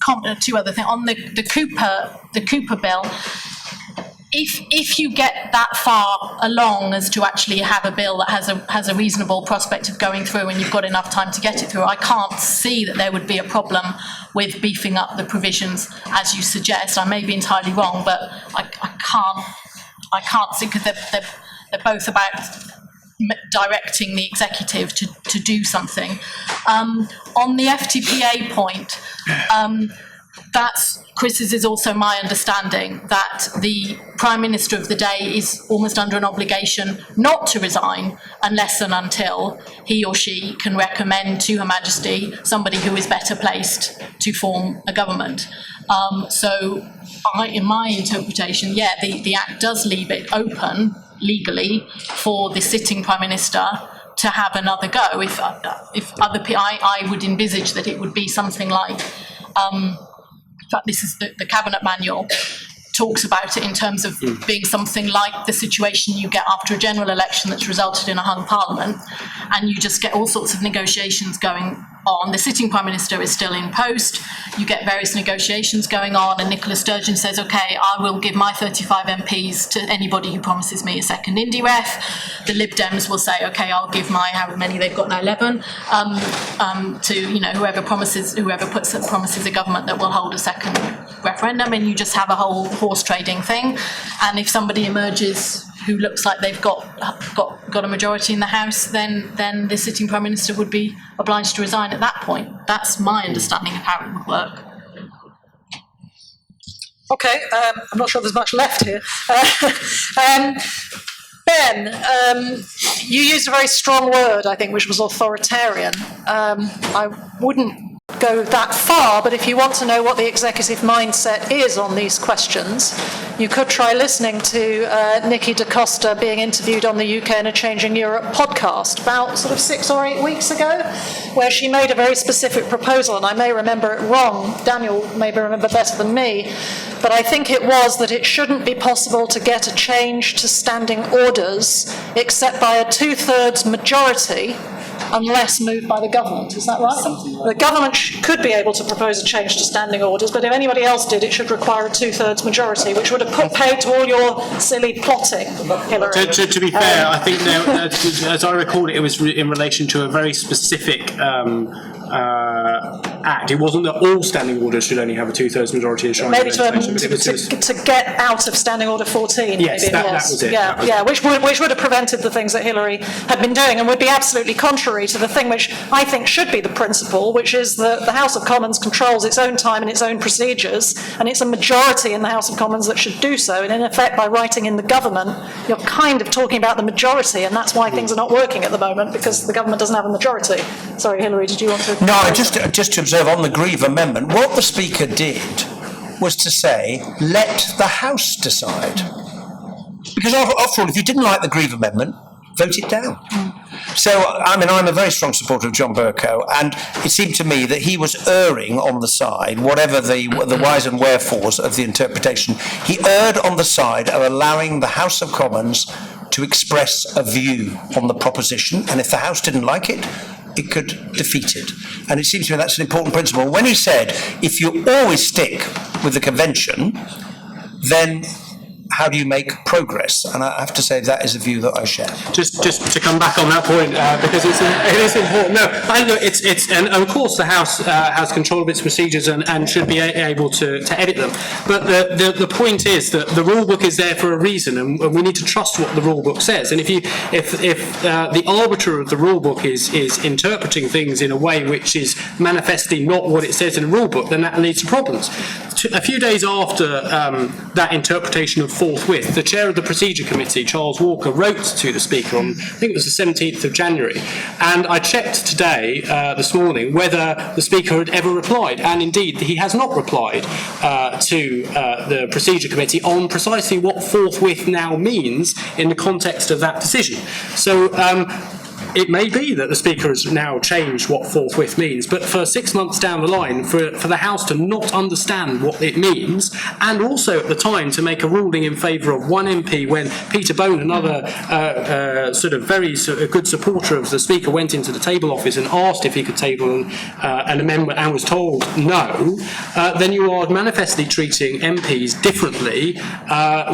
comment, two other things on the Cooper bill. if you get that far along as to actually have a bill that has a reasonable prospect of going through and you've got enough time to get it through, I can't see that there would be a problem with beefing up the provisions as you suggest. I may be entirely wrong, but I can't see, because they're both about directing the executive to do something. On the FTPA point, Chris, is also my understanding that the Prime Minister of the day is almost under an obligation not to resign unless and until he or she can recommend to Her Majesty somebody who is better placed to form a government. So in my interpretation, the Act does leave it open legally for the sitting Prime Minister to have another go. If other I would envisage that it would be something like, in fact, this is the Cabinet Manual talks about it in terms of being something like the situation you get after a general election that's resulted in a hung parliament, and you just get all sorts of negotiations going on. The sitting Prime Minister is still in post, you get various negotiations going on, and Nicola Sturgeon says, okay, I will give my 35 MPs to anybody who promises me a second Indie ref. The Lib Dems will say, okay, I'll give my, however many they've got now, 11, to whoever promises a government that will hold a second referendum, and you just have a whole horse trading thing. And if somebody emerges who looks like they've got a majority in the House, then the sitting Prime Minister would be obliged to resign at that point. That's my understanding of how it would work. Okay, I'm not sure there's much left here. Ben, you used a very strong word, I think, which was authoritarian. I wouldn't go that far, but if you want to know what the executive mindset is on these questions, you could try listening to Nikki DaCosta being interviewed on the UK in a Changing Europe podcast about sort of 6 or 8 weeks ago, where she made a very specific proposal, and I may remember it wrong, Daniel may remember better than me, but I think it was that it shouldn't be possible to get a change to standing orders except by a 2/3 majority unless moved by the government. Is that right? The government could be able to propose a change to standing orders, but if anybody else did, it should require a 2/3 majority, which would have put paid to all your silly plotting, Hilary. To be fair, I think as I recall it was in relation to a very specific act. It wasn't that all standing orders should only have a 2/3 majority. Maybe to get out of Standing Order 14. Yes, maybe that was it. Which would have prevented the things that Hilary had been doing, and would be absolutely contrary to the thing which I think should be the principle, which is that the House of Commons controls its own time and its own procedures, and it's a majority in the House of Commons that should do so. And in effect, by writing in the government, you're kind of talking about the majority, and that's why things are not working at the moment, because the government doesn't have a majority. Sorry, Hilary, did you want to? No, just to observe on the Grieve Amendment, what the Speaker did was to say, let the House decide. Because after all, if you didn't like the Grieve Amendment, vote it down. So, I mean, I'm a very strong supporter of John Bercow, and it seemed to me that he was erring on the side, whatever the whys and wherefores of the interpretation, he erred on the side of allowing the House of Commons to express a view on the proposition, and if the House didn't like it, it could defeat it. And it seems to me that's an important principle. When he said, if you always stick with the convention, then how do you make progress? And I have to say that is a view that I share. Just to come back on that point, because it is important. No, I know and of course the House has control of its procedures and should be able to edit them. But the point is that the rule book is there for a reason, and we need to trust what the rule book says. And if the arbiter of the rule book is interpreting things in a way which is manifestly not what it says in the rule book, then that leads to problems. A few days after that interpretation of forthwith, the chair of the procedure committee, Charles Walker, wrote to the Speaker on, I think it was the 17th of January, and I checked today, this morning, whether the Speaker had ever replied, and indeed he has not replied to the procedure committee on precisely what forthwith now means in the context of that decision. So it may be that the Speaker has now changed what forthwith means, but for 6 months down the line, for the House to not understand what it means, and also at the time to make a ruling in favour of one MP when Peter Bone, another a good supporter of the Speaker, went into the table office and asked if he could table an amendment and was told no, then you are manifestly treating MPs differently,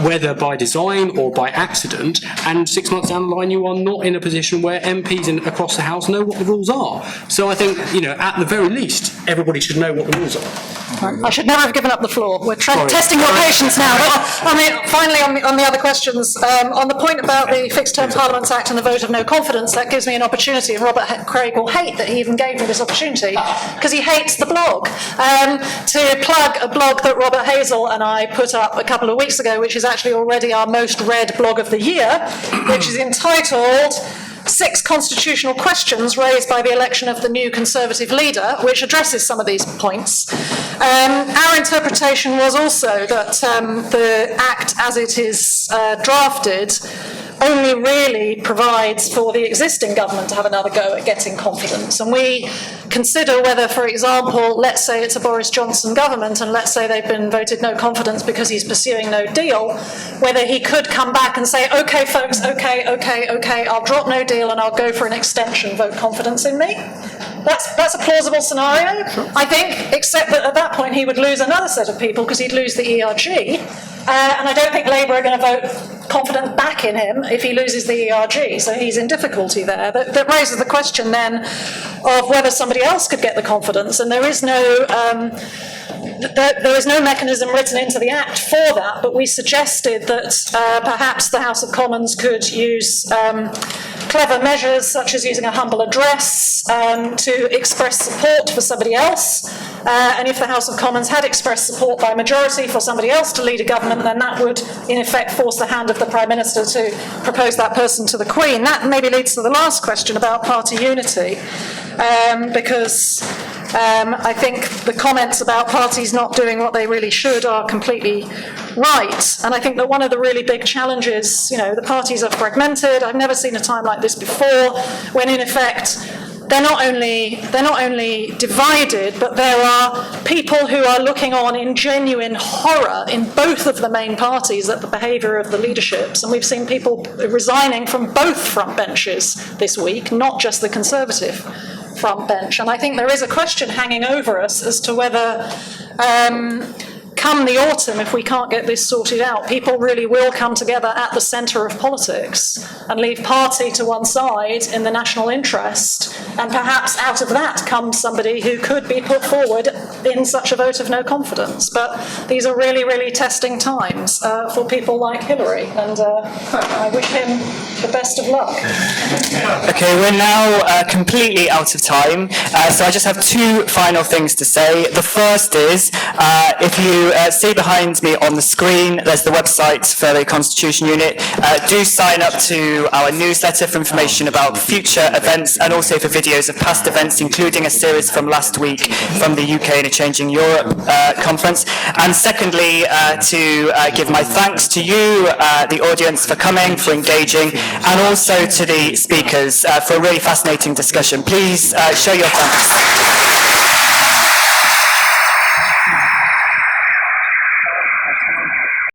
whether by design or by accident, and 6 months down the line you are not in a position where MPs across the House know what the rules are. So I think, at the very least, everybody should know what the rules are. I should never have given up the floor. We're testing your patience now. But, finally, on the other questions, on the point about the Fixed Term Parliaments Act and the vote of no confidence, that gives me an opportunity, and Robert Craig will hate that he even gave me this opportunity, because he hates the blog, to plug a blog that Robert Hazel and I put up a couple of weeks ago, which is actually already our most read blog of the year, which is entitled 6 Constitutional Questions Raised by the Election of the New Conservative Leader, which addresses some of these points. Our interpretation was also that the Act as it is drafted only really provides for the existing government to have another go at getting confidence. And we consider whether, for example, let's say it's a Boris Johnson government and let's say they've been voted no confidence because he's pursuing no deal, whether he could come back and say, okay, folks, okay, I'll drop no deal and I'll go for an extension, vote confidence in me. That's a plausible scenario, I think, except that at that point he would lose another set of people because he'd lose the ERG. And I don't think Labour are going to vote confidence back in him if he loses the ERG, so he's in difficulty there. That raises the question then of whether somebody else could get the confidence, and there is no mechanism written into the Act for that, but we suggested that perhaps the House of Commons could use clever measures such as using a humble address to express support for somebody else, and if the House of Commons had expressed support by majority for somebody else to lead a government, then that would in effect force the hand of the Prime Minister to propose that person to the Queen. That maybe leads to the last question about party unity, because I think the comments about parties not doing what they really should are completely right. And I think that one of the really big challenges, the parties are fragmented. I've never seen a time like this before, when in effect they're not only divided, but there are people who are looking on in genuine horror in both of the main parties at the behaviour of the leaderships. And we've seen people resigning from both front benches this week, not just the Conservative front bench. And I think there is a question hanging over us as to whether come the autumn, if we can't get this sorted out, people really will come together at the centre of politics and leave party to one side in the national interest, and perhaps out of that comes somebody who could be put forward in such a vote of no confidence. But these are really, really testing times for people like Hilary, and I wish him the best of luck. Okay, we're now completely out of time, so I just have 2 final things to say. The first is, if you see behind me on the screen, there's the website for the Constitution Unit. Do sign up to our newsletter for information about future events and also for videos of past events, including a series from last week from the UK in a Changing Europe conference. And secondly, to give my thanks to you, the audience, for coming, for engaging, and also to the speakers for a really fascinating discussion. Please show your thanks.